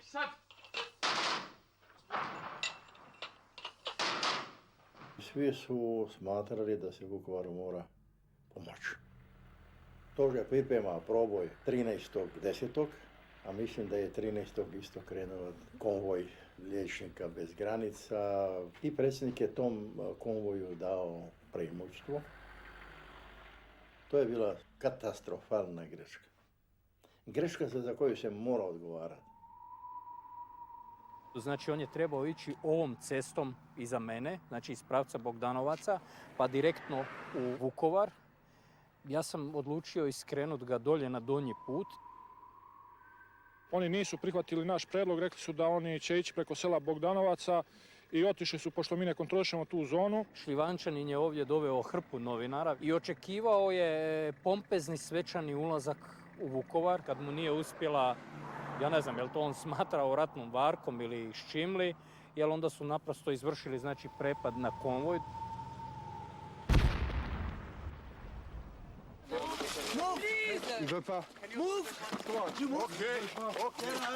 Sad! Svi su smatrali da se Vukovaru mora pomoći. Stožer priprema proboj 13.10. a mislim da je 13. isto krenuo konvoj liječnika bez granica i predsjednik je tom konvoju dao premoćstvo. To je bila katastrofalna greška. Greška za koju se mora odgovarati. Znači on je trebao ići ovom cestom iza mene, znači iz pravca Bogdanovaca, pa direktno u Vukovar. Ja sam odlučio iskrenut ga dolje na donji put. Oni nisu prihvatili naš predlog, rekli su da oni će ići preko sela Bogdanovaca i otišli su, pošto mi ne kontrolišemo tu zonu. Šljivančanin je ovdje doveo hrpu novinara i očekivao je pompezni svečani ulazak u Vukovar kad mu nije uspjela, ja ne znam, je li to on smatrao ratnom varkom ili ščimli, jer onda su naprosto izvršili znači prepad na konvoj. Il veut pas. Move. Okay.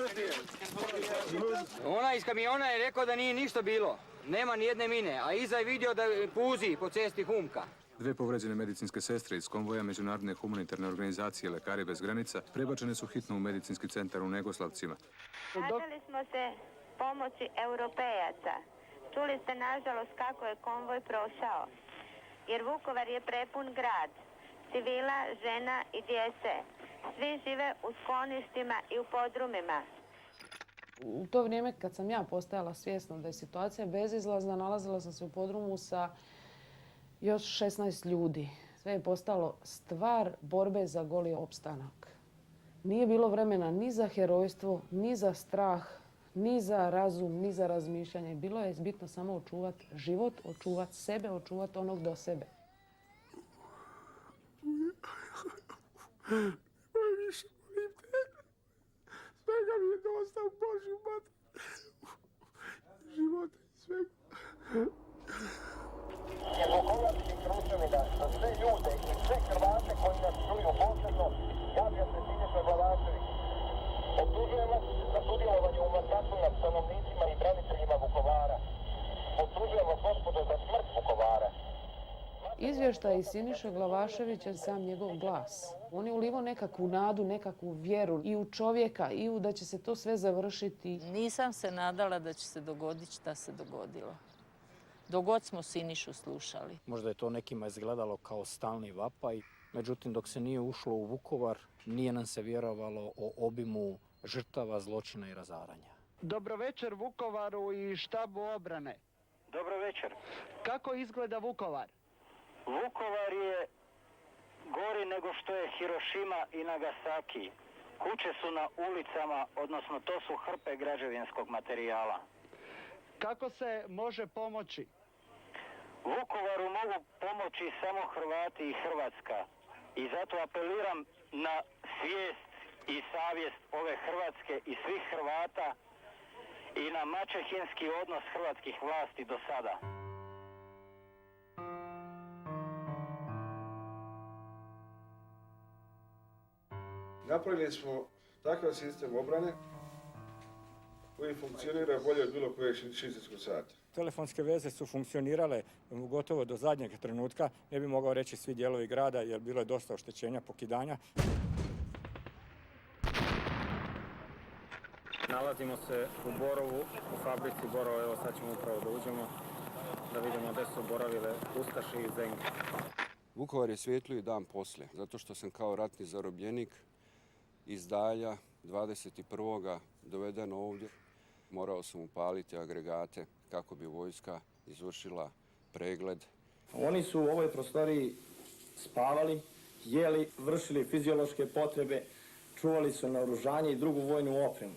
Okay. Ona iz kamiona je rekao da nije ništa bilo. Nema ni jedne mine, a iza je vidio da puzi po cesti Humka. 2 povređene medicinske sestre iz konvoja Međunarodne humanitarne organizacije Lekari bez granica prebačene su hitno u medicinski centar u Negoslavcima. Nadali smo se pomoći europejaca. Čuli ste nažalost kako je konvoj prošao. Jer Vukovar je prepun grad. Civila, žena i djece. Svi žive u skloništima i u podrumima. U to vrijeme kad sam ja postajala svjesna da je situacija bezizlazna, nalazila sam se u podrumu sa još 16 ljudi. Sve je postalo stvar borbe za goli opstanak. Nije bilo vremena ni za herojstvo, ni za strah, ni za razum, ni za razmišljanje. Bilo je bitno samo očuvati život, očuvati sebe, očuvati onog do sebe. Svega mi je dosta u Božju mater. Života i svega. Je Vukovarski kruševina za sve ljude i sve Hrvate koji nas čuju posebno, javlja se Siniša Glavašević. Optužujem vas za sudjelovanje u masakru nad stanovnicima i braniteljima Vukovara. Optužujem vas, gospodo, za smrt Vukovara. Izvještaj Siniše Glavaševića je sam njegov glas. On je ulivao nekakvu nadu, nekakvu vjeru i u čovjeka i u da će se to sve završiti. Nisam se nadala da će se dogoditi šta se dogodilo. Dok god smo Sinišu slušali. Možda je to nekima izgledalo kao stalni vapaj, međutim dok se nije ušlo u Vukovar, nije nam se vjerovalo o obimu žrtava, zločina i razaranja. Dobro večer Vukovaru i štabu obrane. Dobro večer. Kako izgleda Vukovar? Vukovar je gori nego što je Hirošima i Nagasaki. Kuće su na ulicama, odnosno to su hrpe građevinskog materijala. Kako se može pomoći? Vukovaru mogu pomoći samo Hrvati i Hrvatska. I zato apeliram na svijest i savjest ove Hrvatske i svih Hrvata i na maćehinski odnos hrvatskih vlasti do sada. Napravili smo takav sistem obrane koji funkcionira bolje od bilo kojeg švicarskog sata. Telefonske veze su funkcionirale gotovo do zadnjeg trenutka, ne bi mogao reći svi dijelovi grada jer bilo je dosta oštećenja, pokidanja. Nalazimo se u Borovu, u fabrici Borova, evo sad ćemo upravo da uđemo, da vidimo gdje su boravile Ustaši i Zenke. Vukovar je svjetliji dan poslije, zato što sam kao ratni zarobljenik iz Dalja 21. doveden ovdje. Morao sam upaliti agregate kako bi vojska izvršila pregled. Oni su u ovoj prostoriji spavali, jeli, vršili fiziološke potrebe, čuvali su naoružanje i drugu vojnu opremu.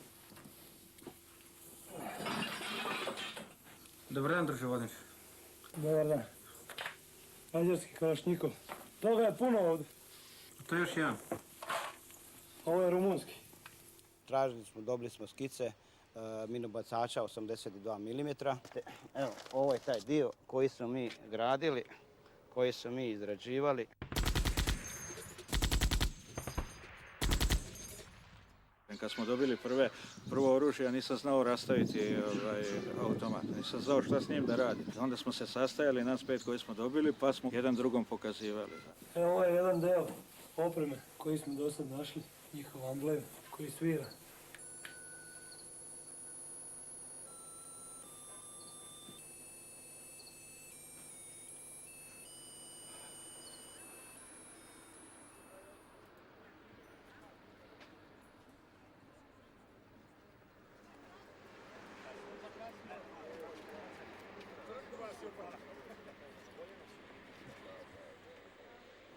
Dobar dan, druže. Dobar dan. Mađarski kalašnikov. Toga je puno ovdje. To je još jedan. Ovo je rumunski. Tražili smo, dobili smo skice minobacača 82 mm. Evo, ovo je taj dio koji smo mi gradili, koji smo mi izrađivali. Kad smo dobili prvo oružje, ja nisam znao rastaviti automat. Nisam znao šta s njim da radi. Onda smo se sastajali, nas 5 koji smo dobili, pa smo jedan drugom pokazivali. Evo, ovo je jedan deo opreme koji smo do sad našli, njihov amblem koji svira.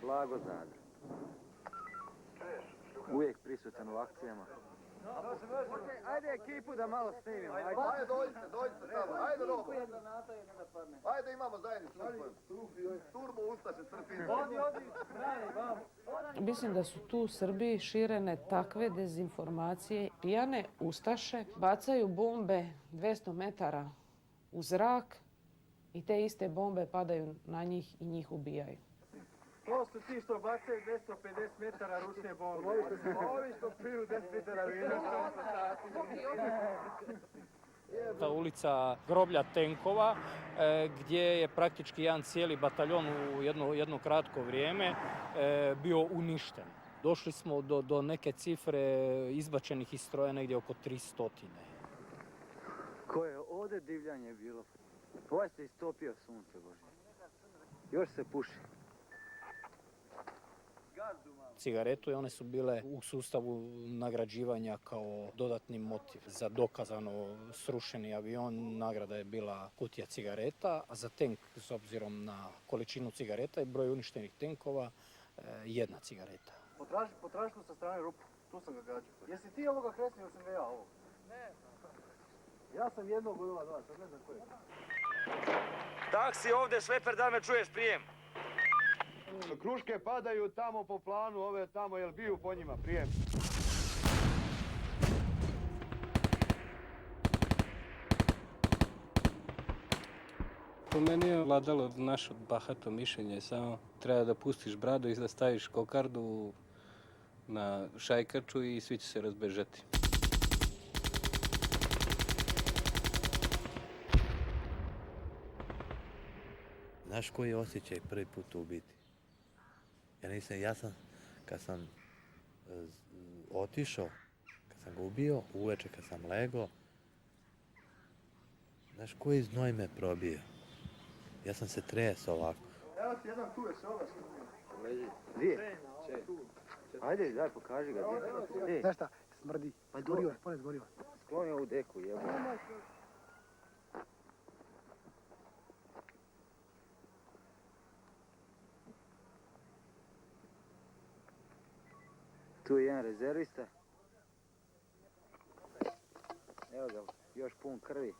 Blago Zadar. Uvijek prisutan u akcijama. Ajde ekipu da malo snimimo. Ajde, dođite tamo. Ajde, Robo. Ajde, imamo zajednicu. Turbo Ustaše, crpine. Mislim da su tu Srbiji širene takve dezinformacije. Pijane ustaše bacaju bombe 200 metara u zrak i te iste bombe padaju na njih i njih ubijaju. To su ti što bacaju 250 metara ručne bombe. Ovi što piju 10 litara vina. Ta ulica groblja tenkova gdje je praktički jedan cijeli bataljon u jedno kratko vrijeme bio uništen. Došli smo do neke cifre izbačenih iz stroja negdje oko 300. Koje ovdje divljanje bilo. Ovaj se istopio sunce Bože. Još se puši. Cigaretu i one su bile u sustavu nagrađivanja kao dodatni motiv. Za dokazano srušeni avion nagrada je bila kutija cigareta, a za tenk, s obzirom na količinu cigareta i broj uništenih tenkova, jedna cigareta. Potraži sa strane rupu, tu sam ga gađao. Jesi ti ovoga kresnio, sam ga ja ovo? Ne. Ja sam jednog od ova dva, sad ne znam kojeg. Taksi ovdje, šleper, da me čuješ prijem. Kruške padaju tamo po planu, ove tamo, jel biju po njima, prijem. Po meni je vladalo naše bahato mišljenje, samo treba da pustiš bradu i da staviš kokardu na šajkaču i svi će se razbežati. Znaš koji je osjećaj prvi put ubiti? Ja sam, kad sam otišao, kad sam ga ubio, uveče kad sam legao, znaš koji znoj me probio? Ja sam se tresao ovako. Evo ti jedan tu je se ovaj sklonio. Gdje? Ajde, daj, pokaži ga gdje. Znaš šta, smrdi. Gorivo je, pored goriva. Skloni ovu deku, jebo. Tu je jedan rezervista. Evo ga, još pun krvi.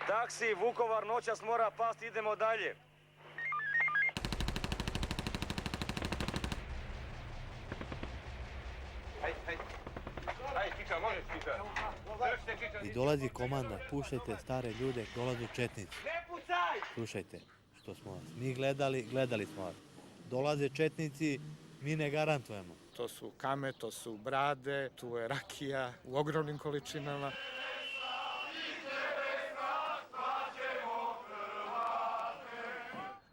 Taksi, Vukovar, noćas mora pasti, idemo dalje. I dolazi komanda, puštajte stare ljude, dolaze četnici. Slušajte, što smo vas mi gledali smo vas. Dolaze četnici, mi ne garantujemo. To su kame, to su brade, tu je rakija u ogromnim količinama.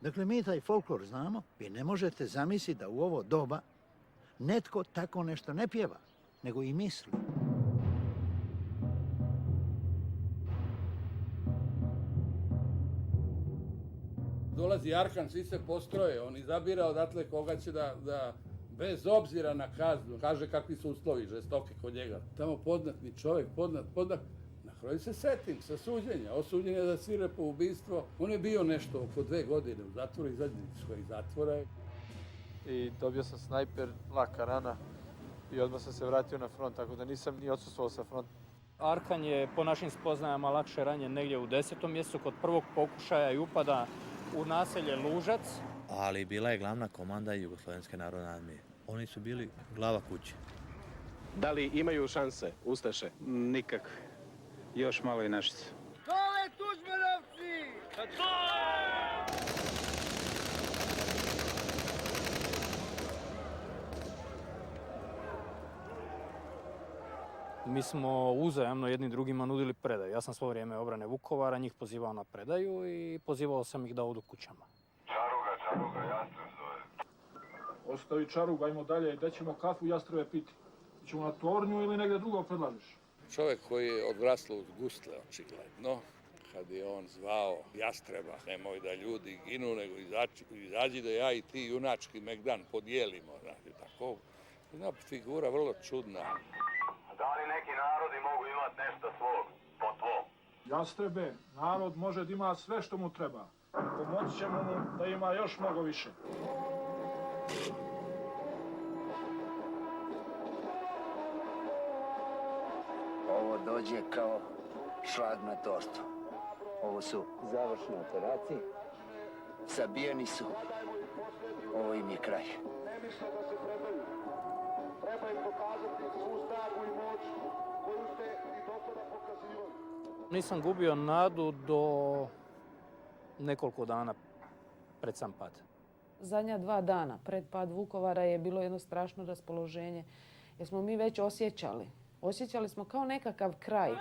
Dakle, mi taj folklor znamo. Vi ne možete zamisliti da u ovo doba netko tako nešto ne pjeva, nego i misli. Dolazi Arkan, svi se postroje, on izabira odatle koga će da bez obzira na kaznu, kaže kakvi su uslovi žestoki kod njega. Tamo poznatni čovjek, poznat, na kraju se setim sa suđenja, osuđen je za svirepo ubistvo. On je bio nešto oko 2 godine u zatvoru, izađe iz zatvora. I dobio sam snajper, laka rana i odmah sam se vratio na front, tako da nisam ni odsustvovao sa fronta. Arkan je po našim spoznajama lakše ranjen negdje u 10. mjesecu kod prvog pokušaja i upada u naselje Lužac. Ali bila je glavna komanda Jugoslovenske narodne armije. Oni su bili glava kuće. Da li imaju šanse, Ustaše? Nikak. Još malo i našice. Dole Tuđmanovci! Mi smo uzajamno jedni drugima nudili predaju. Ja sam svo vrijeme obrane Vukovara, njih pozivao na predaju i pozivao sam ih da odu kućama. Čaruga, Jastreb zove. Ostavi Čaruga, ajmo dalje, da ćemo kafu Jastrebe piti. Ćemo na tornju ili negdje drugo predlažiš? Čovjek koji je odraslo uz gusle, očigledno, kad je on zvao Jastreba, nemoj da ljudi ginu, nego izađi da ja i ti junački megdan podijelimo. Znači, tako, jedna figura vrlo čudna. Da li neki narodi mogu imati nešto svog, po tvom? Jastrebe, narod može da ima sve što mu treba. Pomoći ćemo mu da ima još mnogo više. Ovo dođe kao šlag na tortu. Ovo su završne operacije. Sabijeni su. Ovo im je kraj. Treba im pokazati svu snagu i moć koju ste i do sada pokazivali. Nisam gubio nadu do nekoliko dana pred sam pad. Zadnja 2 dana pred pad Vukovara je bilo jedno strašno raspoloženje jer smo mi već osjećali. Osjećali smo kao nekakav kraj.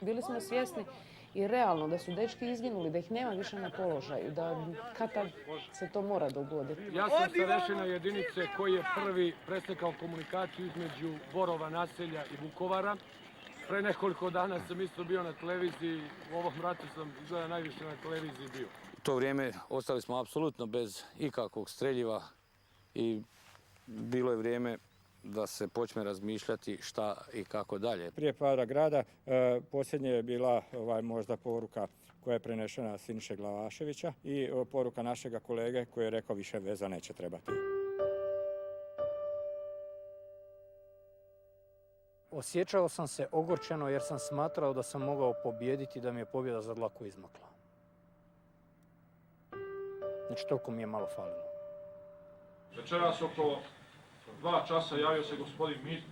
Bili smo svjesni i realno da su dečki izginuli, da ih nema više na položaju, da kad se to mora dogoditi. Ja sam starešina jedinice koji je prvi preslikao komunikaciju između Borova naselja i Vukovara. Pre nekoliko dana sam isto bio na televiziji, u ovom ratu sam izgleda najviše na televiziji bio. U to vrijeme ostali smo apsolutno bez ikakvog streljiva i bilo je vrijeme da se počne razmišljati šta i kako dalje. Prije pada grada posljednje je bila možda poruka koja je prenešena Siniše Glavaševića i poruka našega kolege koji je rekao više veza neće trebati. Osjećao sam se ogorčeno jer sam smatrao da sam mogao pobijediti, da mi je pobjeda za dlaku izmakla. Znači, toliko mi je malo falilo. Večeras oko 2 časa javio se gospodin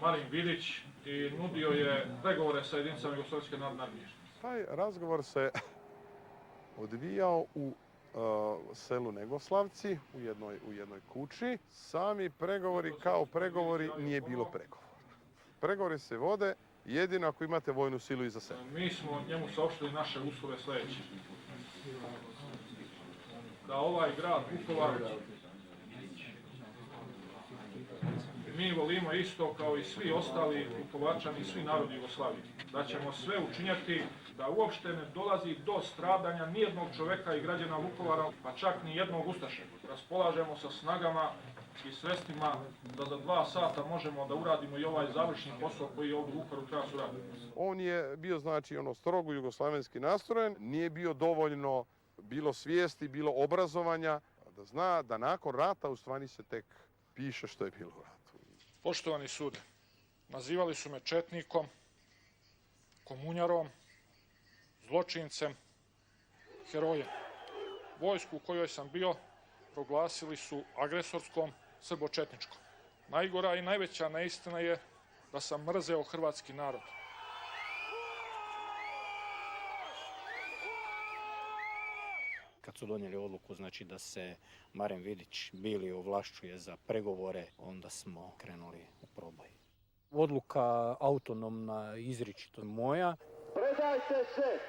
Marin Vidić i nudio je pregovore sa jedinicama Jugoslavijske narodne armije. Taj razgovor se odvijao u selu Negoslavci, u jednoj kući. Sami pregovori kao pregovori nije bilo pregovora. Pregovori se vode jedino ako imate vojnu silu iza sebe. Mi smo njemu saopštili naše uslove sljedeće. Da ovaj grad Vukovar mi volimo isto kao i svi ostali Vukovarčani i svi narodi Jugoslavije. Da ćemo sve učinjati da uopšte ne dolazi do stradanja nijednog čoveka i građana Vukovara, pa čak ni jednog ustaše. Raspolažemo sa snagama i sredstvima da za 2 sata možemo da uradimo i ovaj završni posao koji ovdje u Vukovaru treba se uraditi. On je bio strogo jugoslavenski nastrojen, nije bio dovoljno bilo svijesti, bilo obrazovanja, da zna da nakon rata u stvari se tek piše što je bilo u ratu. Poštovani sude, nazivali su me četnikom, komunjarom, zločincem, herojem. Vojsku u kojoj sam bio proglasili su agresorskom, srbočetničkom. Najgora i najveća neistina je da sam mrzeo hrvatski narod. Kad su donijeli odluku znači, da se Marin Vidić bili ovlašćuje za pregovore, onda smo krenuli u proboj. Odluka autonomna, izričito moja. Predajte se!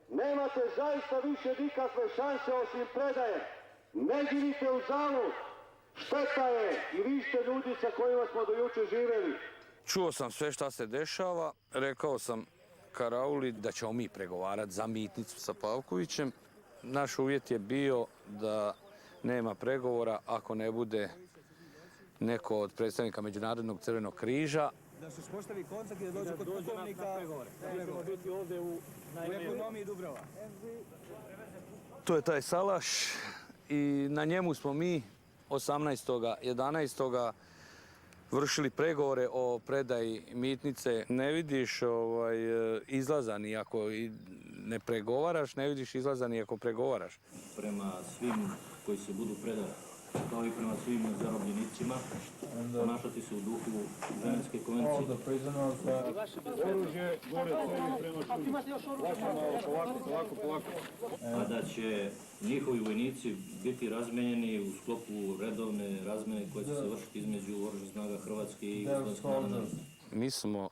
Nemate zaista više nikakve šanse osim predaje. Ne ginite u zalud. Šteta je i vi ste ljudi sa kojima smo do jučer živjeli. Čuo sam sve šta se dešava, rekao sam Karauli da ćemo mi pregovarati za mitnicu sa Pavkovićem. Naš uvjet je bio da nema pregovora ako ne bude neko od predstavnika Međunarodnog crvenog križa. Da se uspostavi kontakt i da dođe kod pukovnika, možemo biti ovdje u ekonomiji Dubrava. To je taj salaš i na njemu smo mi 18.11. vršili pregovore o predaji mitnice. Ne vidiš izlaza ni ako ne pregovaraš, ne vidiš izlaza ni ako pregovaraš. Prema svim koji se budu predali, kao i prema svim zarobljenicima, ponašati se u duhu Ženevske konvencije. Oružje, gore, cevi prema polako. A da će njihovi vojnici biti razmenjeni u sklopu redovne razmene koje će se vršiti između Oružanih snaga Hrvatske i Jugoslavijske narodne armije. Mi smo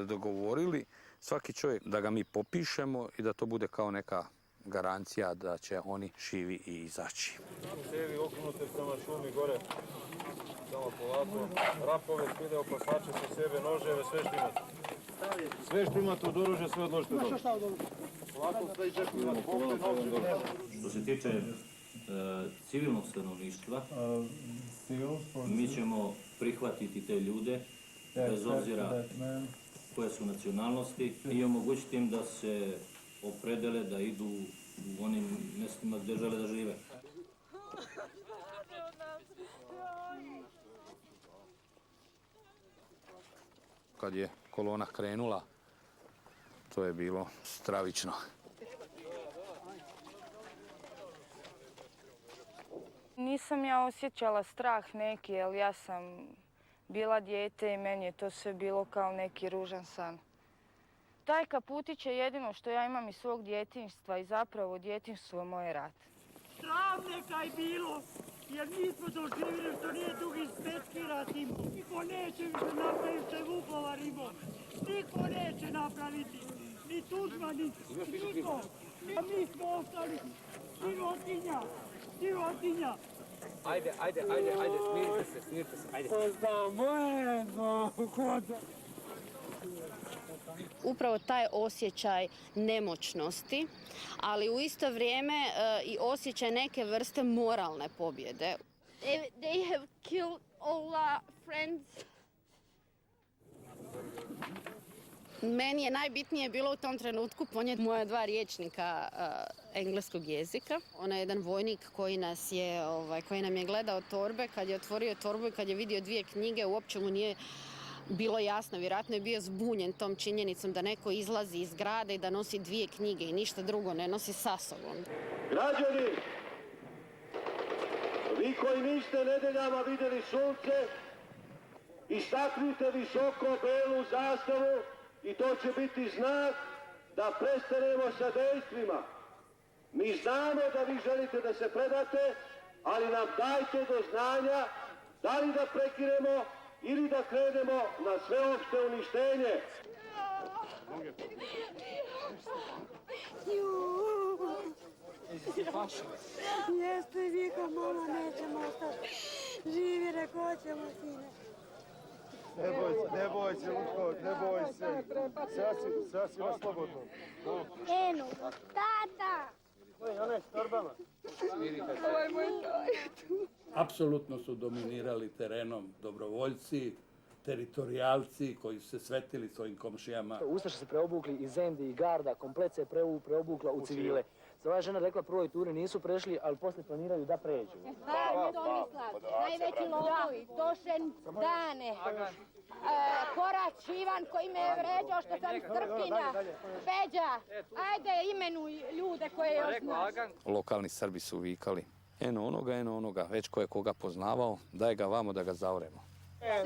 dogovorili svaki čovjek da ga mi popišemo i da to bude kao neka garancija da će oni živi i izaći. Cevi okrenute prema šumi gore, samo polako. Rapove, skide opasače sa sebe, noževe, sve što imate. Sve što imate od oružja, sve odložite dole. Polako, sve i čeku imate, pokoj, novče. Što se tiče civilnog stanovništva, mi ćemo prihvatiti te ljude, bez obzira koje su nacionalnosti, i omogućiti im da se opredele da idu u onim mjestima gdje žele da žive. Kad je kolona krenula, to je bilo stravično. Nisam ja osjećala strah neki, jer ja sam bila dijete i meni je to sve bilo kao neki ružan san. Taj kaputić je jedino što ja imam iz svog djetinjstva i zapravo djetinjstvo je moje rat. Sram neka je bilo, jer mi smo doživjeli što nije Drugi svjetski rat imao. Niko neće više napraviti što je Vukovar imao. Niko neće napraviti. Ni Tuđman, ni niko. A mi smo ostali sirotinja, sirotinja. Ajde, smirite se, ajde. Upravo taj osjećaj nemoćnosti, ali u isto vrijeme i osjećaj neke vrste moralne pobjede. They have killed all our friends. Meni je najbitnije bilo u tom trenutku ponijeti moja 2 rječnika engleskog jezika. On je jedan vojnik koji nam je gledao torbe, kad je otvorio torbu i kad je vidio 2 knjige, uopće mu nije bilo jasno, vjerojatno je bio zbunjen tom činjenicom da neko izlazi iz grada i da nosi 2 knjige i ništa drugo ne nosi sa sobom. Građani, vi koji niste nedeljama vidjeli sunce, istaknite visoko belu zastavu i to će biti znak da prestanemo sa dejstvima. Mi znamo da vi želite da se predate, ali nam dajte do znanja da li da prekinemo ili da krenemo na sveopšte uništenje. Jeste vika, mama, nećemo ostati. Živi, reko, hoćemo, sine. Ne boj se, Lučko, ne boj se. Sasvim slobodno. Eno, tata! One s torbama. Ovo je moj tata. Apsolutno su dominirali terenom dobrovoljci, teritorijalci koji su se svetili svojim komšijama. Ustaše se preobukli iz Zendi i Garda, komplet se preobukla u civile. Ova žena rekla prvoj turi nisu prešli, ali poslije planiraju da pređu. Stvarno Tomislav, najveći lopovi, Tošen Dane, Korać Ivan koji me je vređao što sam Strkinja, Peđa, ajde imenuj ljude koje još znaš. Lokalni Srbi su vikali, eno onoga, već ko je koga poznavao, daj ga vamo da ga zaoremo.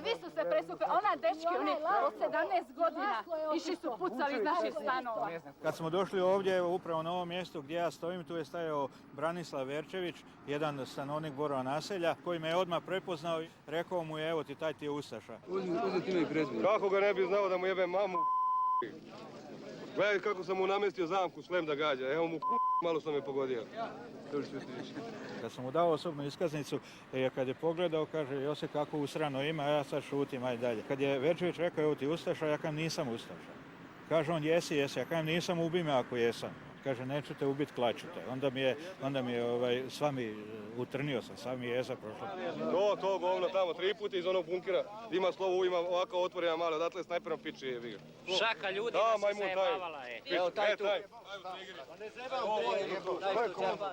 Svi su se presukli, ona dečki, oni od 17 godina, išli su pucali iz naših stanova. Kad smo došli ovdje, evo, upravo na ovom mjestu gdje ja stojim, tu je stajao Branislav Verčević, jedan stanovnik Borova naselja, koji me je odmah prepoznao i rekao mu je, evo ti, taj ti je ustaša. Uzeti ime i prezime. Kako ga ne bi znao da mu jebem mamu? Gledaj kako sam mu namestio zamku šlem da gađa, evo mu malo sam me pogodio. Kad sam mu dao osobnu iskaznicu, kad je pogledao, kaže, Josip, kako usrano ima, ja sad šutim, ajde dalje. Kad je Verčević rekao, evo ti ustaša, ja kažem, nisam ustaša. Kaže on, jesi, ja kažem, nisam, ubi me ako jesam. Kaže, neću te ubiti, klačute. Onda mi je s vami utrnio sam, sami jeza prošlo. To govno tamo, 3 puta iz onog bunkera, ima slovo, ima ovako otvorena malo, odatle snajperom piči je viga. Šaka ljudi da se zajebavala je. Evo taj tu.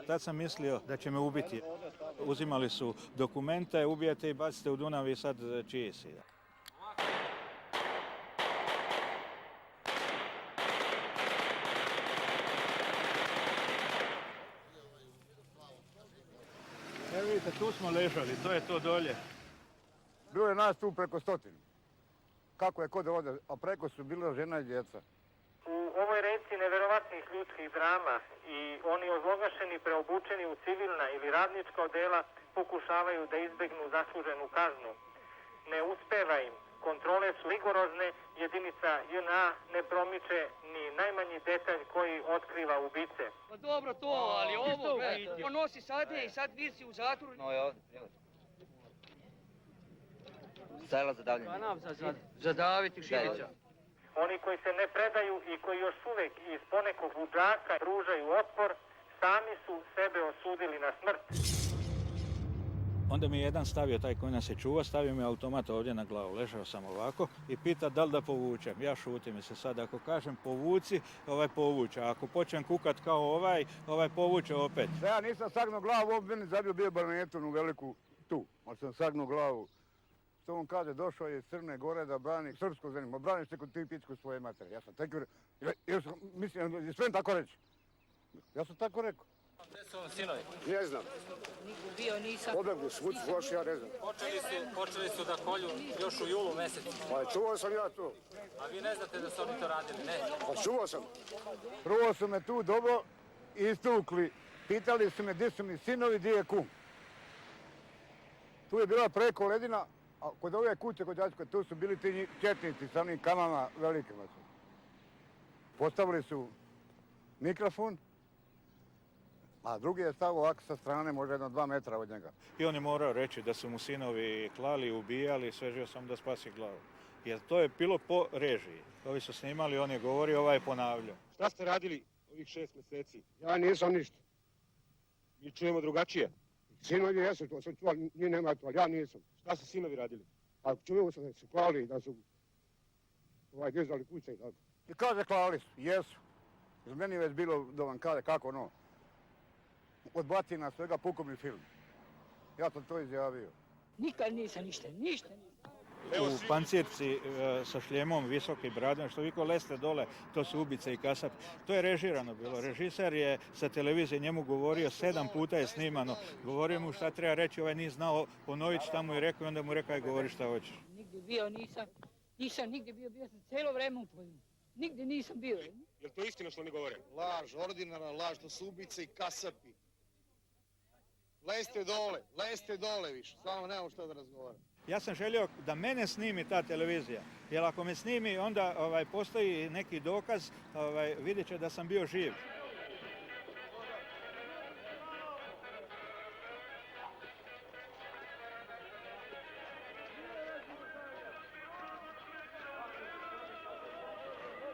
Tad sam mislio da će me ubiti. Uzimali su dokumente, ubijete i bacite u Dunav i sad čiji si. Evo vidite, tu smo ležali, to je to dolje. Bilo je nas tu preko 100. Kako je kod ovdje, a preko su bila žena i djeca. U ovoj reci neverovatnih ljudskih drama i oni ozloglašeni, preobučeni u civilna ili radnička odela pokušavaju da izbegnu zasluženu kaznu. Ne uspeva im. Kontrole su rigorozne, jedinica JNA ne promiče ni najmanji detalj koji otkriva ubice. Pa dobro to, ali ovo, gledaj, on nosi sadnje i sad visi u zatvoru. No, evo. Sajla zadavljanje. Zadaviti Širića. Oni koji se ne predaju i koji još uvek iz ponekog budžaka pružaju otpor, sami su sebe osudili na smrt. Onda mi je jedan stavio, taj koji nas je čuva, stavio mi automat ovdje na glavu. Ležao sam ovako i pita da li da povučem. Ja šutim se sad. Ako kažem povuci, povuče. A ako počnem kukat kao ovaj povuče opet. Da ja nisam sagnuo glavu, on meni zabio bio barnetonu veliku tu. Ali sam sagnuo glavu. Što on kaže, došao je iz Crne Gore da brani srpsko zemlju. Ma braniš te kod ti pičku svoje materije. Ja sam tako, mislim, sve tako reći. Ja sam tako rekao. Gdje su vam sinovi? Ne znam. Bio nisam. Pobegli svud loši, ja ne znam. Počeli su da kolju još u julu mjesecu. Pa čuvao sam ja to. A vi ne znate da su oni to radili, ne? Pa čuvao sam. Prvo su me tu dobro istukli. Pitali su me gdje su mi sinovi, gdje je kum. Tu je bila preko ledina, a kod ove kuće, kod Đačka, tu su bili ti četnici sa onim kamama velikima su. Postavili su mikrofon, a drugi je stavio ovako sa strane, možda jedno 2 metra od njega. I on je morao reći da su mu sinovi klali, ubijali, sve žio sam da spasi glavu. Jer to je bilo po režiji. Ovi su snimali, on je govorio, ovaj je ponavljao. Šta ste radili ovih 6 mjeseci? Ja nisam ništa. Mi čujemo drugačije. Sinovi jesu, to sam čuo, nije nema to, ali ja nisam. Šta su sinovi radili? A čuo sam da su klali, da su dizali kuće i tako. I kaže klali su, jesu. Jer meni je već bilo da vam kaže kako ono. Od batina svega pukom i film. Ja sam to izjavio. Nikad nisam ništa. U pancirci sa šljemom, visoki bradom, što viko leste dole, to su ubice i kasapi. To je režirano bilo. Režiser je sa televizije njemu govorio, 7 puta je snimano. Govorio mu šta treba reći, ovaj nije znao ponoviti šta mu je rekao i onda mu rekao govori šta hoćeš. Nigdje bio nisam nigdje bio sam cijelo vrijeme u Podinu. Nigdje nisam bio. Je to istina što oni govore? Laž, ordinarna laž, to su ubice i kasapi. Leste dole više, samo nemamo što da razgovaram. Ja sam želio da mene snimi ta televizija, jer ako me snimi onda postoji neki dokaz, vidjet će da sam bio živ.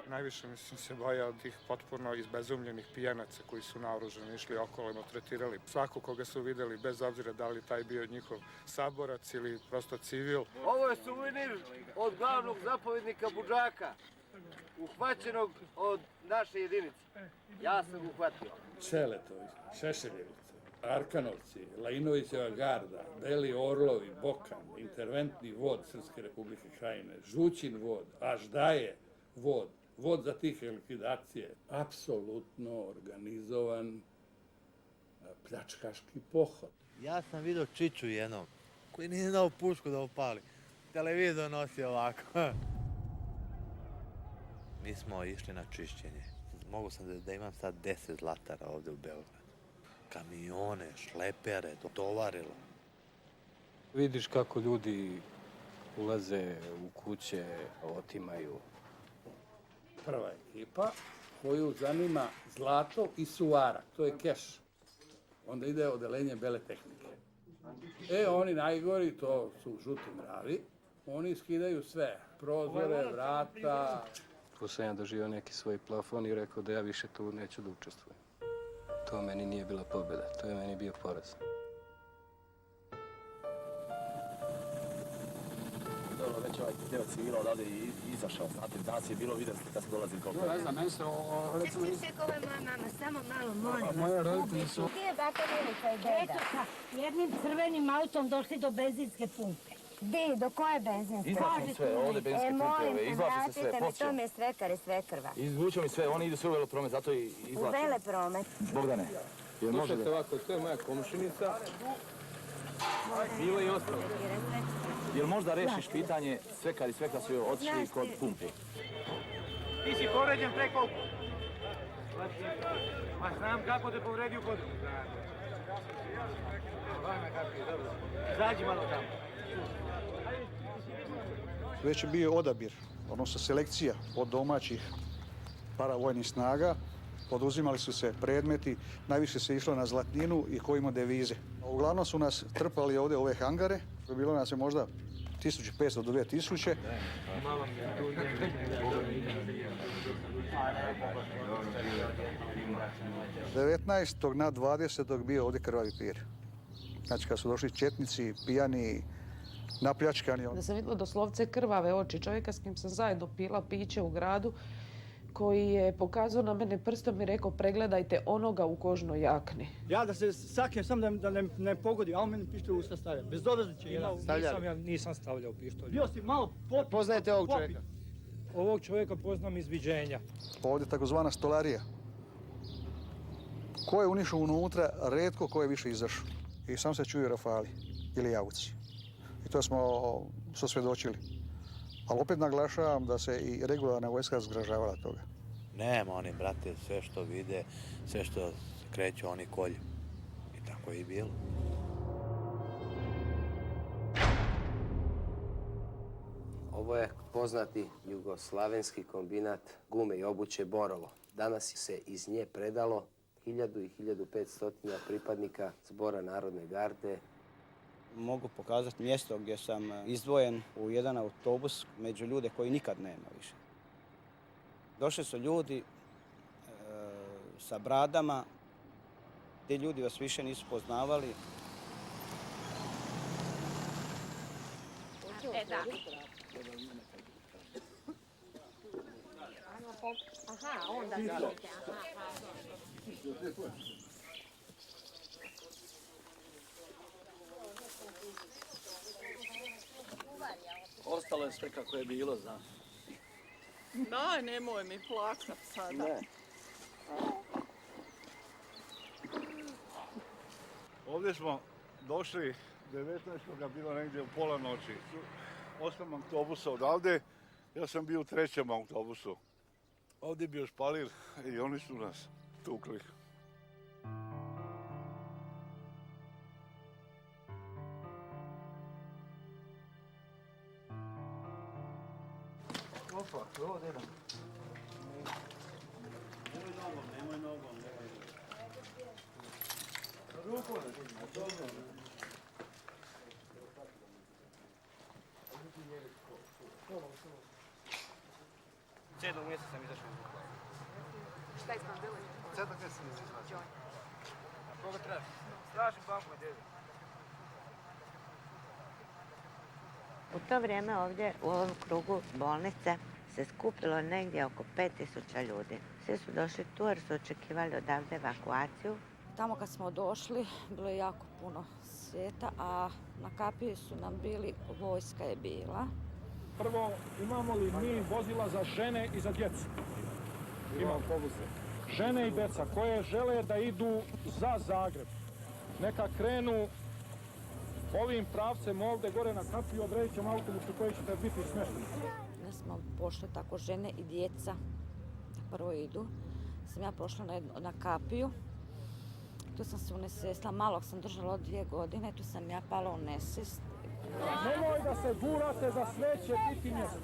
Najviše mislim se bojao tih potpuno izbezumljenih pijanaca koji su naoružani, išli okolo i maltretirali svako koga su vidjeli, bez obzira da li taj bio njihov saborac ili prosto civil. Ovo je suvenir od glavnog zapovjednika Budžaka, uhvaćenog od naše jedinice. Ja sam uhvatio. Čeletovi, Šešeljevice, Arkanovci, Lajinovićeva garda, Beli Orlovi, Bokan, interventni vod Srpske Republike Krajine, Žućin vod, Aždaje vod, vod za tihe likvidacije. Apsolutno organizovan pljačkaški pohod. Ja sam vidio Čiču jednom, koji nije znao pušku da upali. Televizor nosi ovako. Mi smo išli na čišćenje. Mogu sam da imam sad 10 zlatara ovdje u Beogradu. Kamione, šlepere, tovarilo. Vidiš kako ljudi ulaze u kuće, otimaju. Prva ekipa koju zanima zlato i suvara, to je keš. Onda ide odelenje bele tehnike. Oni najgori, to su žuti mravi, oni skidaju sve, prozore, vrata. Tu sam ja doživio neki svoj plafon i rekao da ja više tu neću da učestvujem. To meni nije bila pobjeda, to je meni bio poraz. Dobro, već ovaj deo civila odavde i izašao, znate, danas je bilo vidjeti kad se dolazi koliko. Ne znam, meni se recimo... Kako se čeka ova moja mama, samo malo molim vas. Moje roditelji su... Gdje je baka Milica i deda? Jednim crvenim autom došli do benzinske pumpe. Gdje, do koje benzinske? Izlačim sve, ovdje benzinske pumpe ove, izlači se sve, vratite mi, počeo. to mi je svekar i svekrva. Izvuču mi sve, oni idu sve u velopromet, zato i U izlačim. velepromet. Bogdane, jel može Slušajte da... ovako, to je moja komšinica. Bilo i ostalo. Jel možda rešiš pitanje, svekar i svekra su otišli kod pumpe? Ti si povređen preko... Ma znam kako te povredio kod... Zađi malo tamo. Već je bio odabir, odnosno selekcija od domaćih paravojnih snaga. Poduzimali su se predmeti, najviše se išlo na zlatninu i kojima devize. Uglavnom su nas trpali ovdje ove hangare, bilo nas je možda 1500 do 2000. 19. na 20. bio ovdje krvavi pir. Znači kad su došli četnici, pijani, napljačkani. Da sam vidjela doslovce krvave oči čovjeka s kim sam zajedno pila piće u gradu, koji je pokazao na mene prstom i rekao pregledajte onoga u kožnoj jakni. Ja da se saknem sam da ne pogodim, a on meni pištolj u usta stavlja. Bez obzira će Ja nisam stavljao pištolj. Bio si malo popit. Poznajete ovog čovjeka? Ovog čovjeka poznam iz viđenja. Ovdje takozvana stolarija. Ko je unišao unutra, retko ko je više izašao. I sam se čuju rafali ili jauci. I to smo svjedočili. Ali opet naglašavam da se i regularna vojska zgražavala toga. Nema oni, brate, sve što vide, sve što kreću, oni kolju. I tako je i bilo. Ovo je poznati jugoslavenski kombinat gume i obuće Borovo. Danas se iz nje predalo 1000 i 1500 pripadnika Zbora narodne garde. Mogu pokazati mjesto gdje sam izdvojen u jedan autobus među ljude koji nikad nema više. Došli su ljudi sa bradama, ti ljudi vas više nisu poznavali. Da. Aha, onda vidite, Ostalo je sve kako je bilo, znaš. Daj, nemoj mi plakat sada. Ne. Ovdje smo došli 19. bilo negdje u pola noći. 8 autobusa odavde, ja sam bio u 3. autobusu. Ovdje je bio špalir i oni su nas tukli. Opa, ovdje jedan. Nemoj nogom. Rukom, dobro. 7. mjeseca sam izašao iz Vukovara. Šta je s vam bilo? 7. mjeseca sam izašao. A koga trebaš? Stražim babu i dedu. U to vrijeme ovdje u ovom krugu bolnice se skupilo negdje oko 5000 ljudi. Svi su došli tu jer su očekivali odavde evakuaciju. Tamo kad smo došli, bilo je jako puno svijeta, a na kapiji su nam bili, vojska je bila. Prvo, imamo li mi vozila za žene i za djecu? Imamo autobuse. Žene i djeca koje žele da idu za Zagreb. Neka krenu ovim pravcem ovdje gore na kapiju, odredit ćemo autobusu koji ćete biti smješteni. Da smo pošli tako žene i djeca da prvo idu. Sam ja prošla na kapiju. Tu sam se unesesla, malog sam držala od 2 godine, tu sam ja pala u nesvijest. Nemoj da se gurate, za sve će biti mjesto.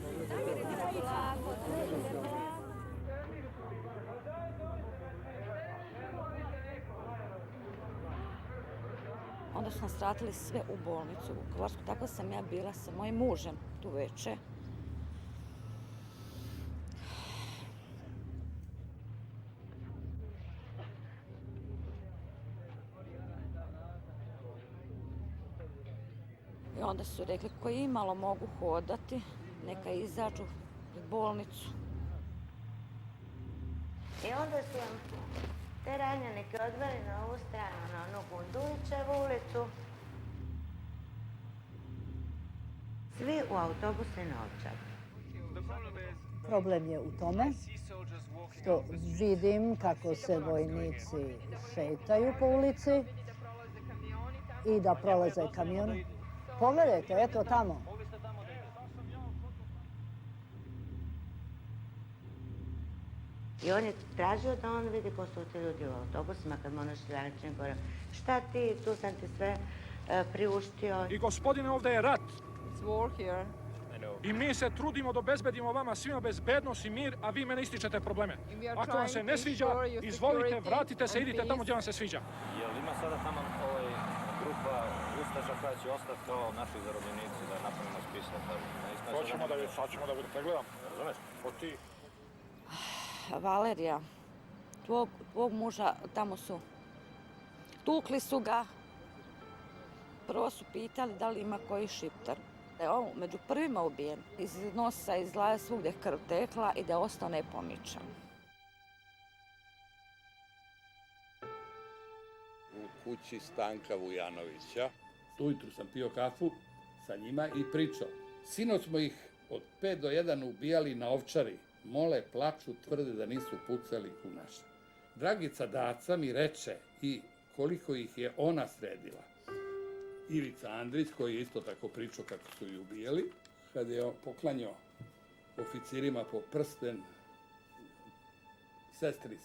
Onda su nas vratili sve u bolnicu u Vukovarsku, tako sam ja bila sa mojim mužem tu veče. I onda su rekli, koji imalo mogu hodati, neka izađu u bolnicu. I onda su vam te ranjenike odveli na ovu stranu, na onu Gundulićevu ulicu. Svi u autobuse na Ovčar. Problem je u tome što vidim kako se vojnici šetaju po ulici i da prolaze kamioni. Pogledajte, eto tamo. I on je tražio da on vidi ko su ti ljudi u autobusima, kad mu ono šljaničnik govorio, šta ti, tu sam ti sve priuštio. I gospodine, ovdje je rat. I mi se trudimo da obezbedimo vama svima bezbednost i mir, a vi mene ističete probleme. Ako vam se ne sviđa, izvolite, vratite se, idite tamo gdje vam se sviđa. Jel ima sada tamo grupa ustaša koja će ostati kao naši zarobljenici, da napravimo spisak? Sad ćemo da pregledam. Razumeš? Ko ti? Valerija, tvog muža, tamo su, tukli su ga. Prvo su pitali da li ima koji šiptar. Da je on među prvima ubijen. Iz nosa, iz glave, svugdje krv tekla i da je ostao nepomičan. U kući Stanka Vujanovića. Ujutru sam pio kafu sa njima i pričao. Sinoć smo ih od 5 do 1 ubijali na Ovčari. Mole, plaču, tvrde da nisu pucali u naše. Dragica Daca mi reče i koliko ih je ona sredila. Ivica Andrić, koji je isto tako pričao kako su ju ubijali, kad je poklanjao oficirima po prsten sestri,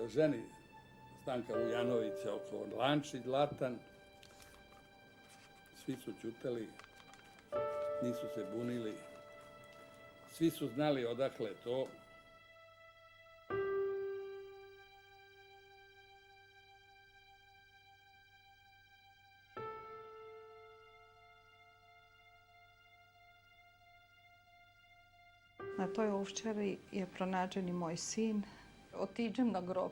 ženi Stanka Vujanovića oko lančić zlatan, svi su ćutali, nisu se bunili, svi su znali odakle to. Na toj Ovčari je pronađen i moj sin. Otiđem na grob,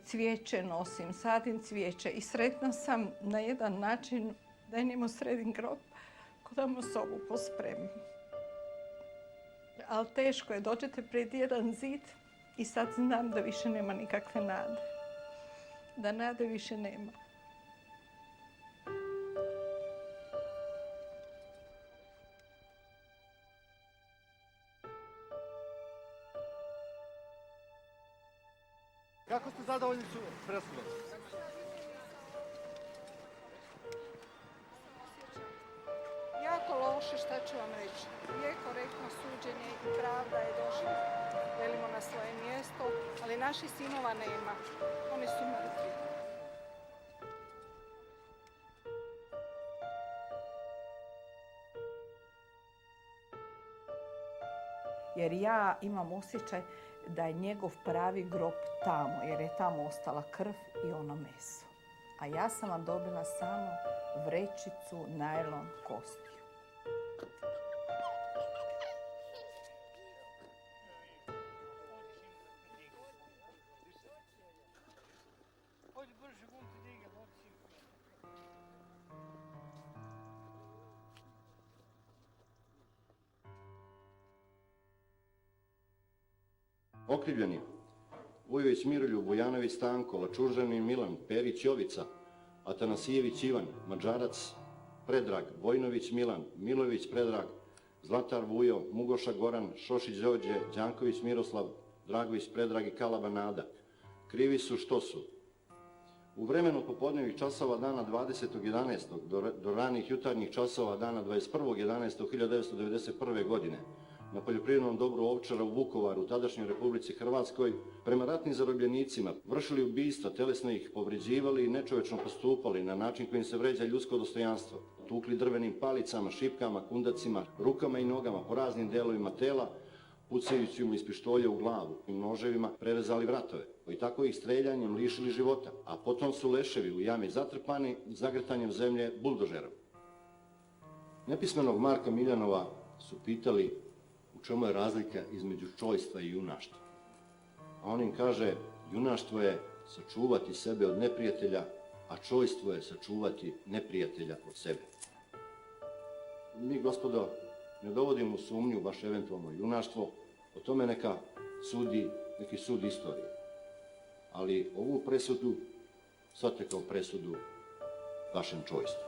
cvijeće nosim, sadim cvijeće i sretna sam na jedan način da njemu sredim grob, ko da mu sobu pospremim. Ali teško je, dođete pred jedan zid i sad znam da više nema nikakve nade. Da nade više nema. Kako ste zadovoljni su presudom? Jako loše, šta ću vam reći. Je korektno suđenje i pravda je došla, velimo, na svoje mjesto, ali naših sinova nema. Oni su mrtvi. Jer ja imam osjećaj da je njegov pravi grob tamo, jer je tamo ostala krv i ono meso. A ja sam vam dobila samo vrećicu najlon kostiju. Okrivljeni Vujović Miroljub, Vujanović Stanko, Lačuržanin Milan, Perić Jovica, Atanasijević Ivan, Mađarac Predrag, Vojnović Milan, Milojević Predrag, Zlatar Vujo, Mugoša Goran, Šošić Đorđe, Đanković Miroslav, Dragović Predrag i Kalaba Nada. Krivi su što su. U vremenu popodnevih časova dana 20.11. do ranih jutarnjih časova dana 21.11.1991. godine na poljoprivrednom dobru Ovčara u Vukovaru, tadašnjoj Republici Hrvatskoj, prema ratnim zarobljenicima vršili ubistva, telesno ih povređivali i nečovečno postupali na način kojim se vređa ljudsko dostojanstvo. Tukli drvenim palicama, šipkama, kundacima, rukama i nogama po raznim delovima tela, pucajući mu iz pištolja u glavu i noževima prerezali vratove. I tako ih streljanjem lišili života, a potom su leševi u jami zatrpani zagrtanjem zemlje buldožerom. Nepismenog Marka Miljanova su pitali u čemu je razlika između čojstva i junaštva. A on im kaže, junaštvo je sačuvati sebe od neprijatelja, a čojstvo je sačuvati neprijatelja od sebe. Mi, gospodo, ne dovodimo u sumnju vaše eventualno junaštvo, o tome neka sudi neki sud istorije. Ali ovu presudu shvatite kao presudu vašem čojstvu.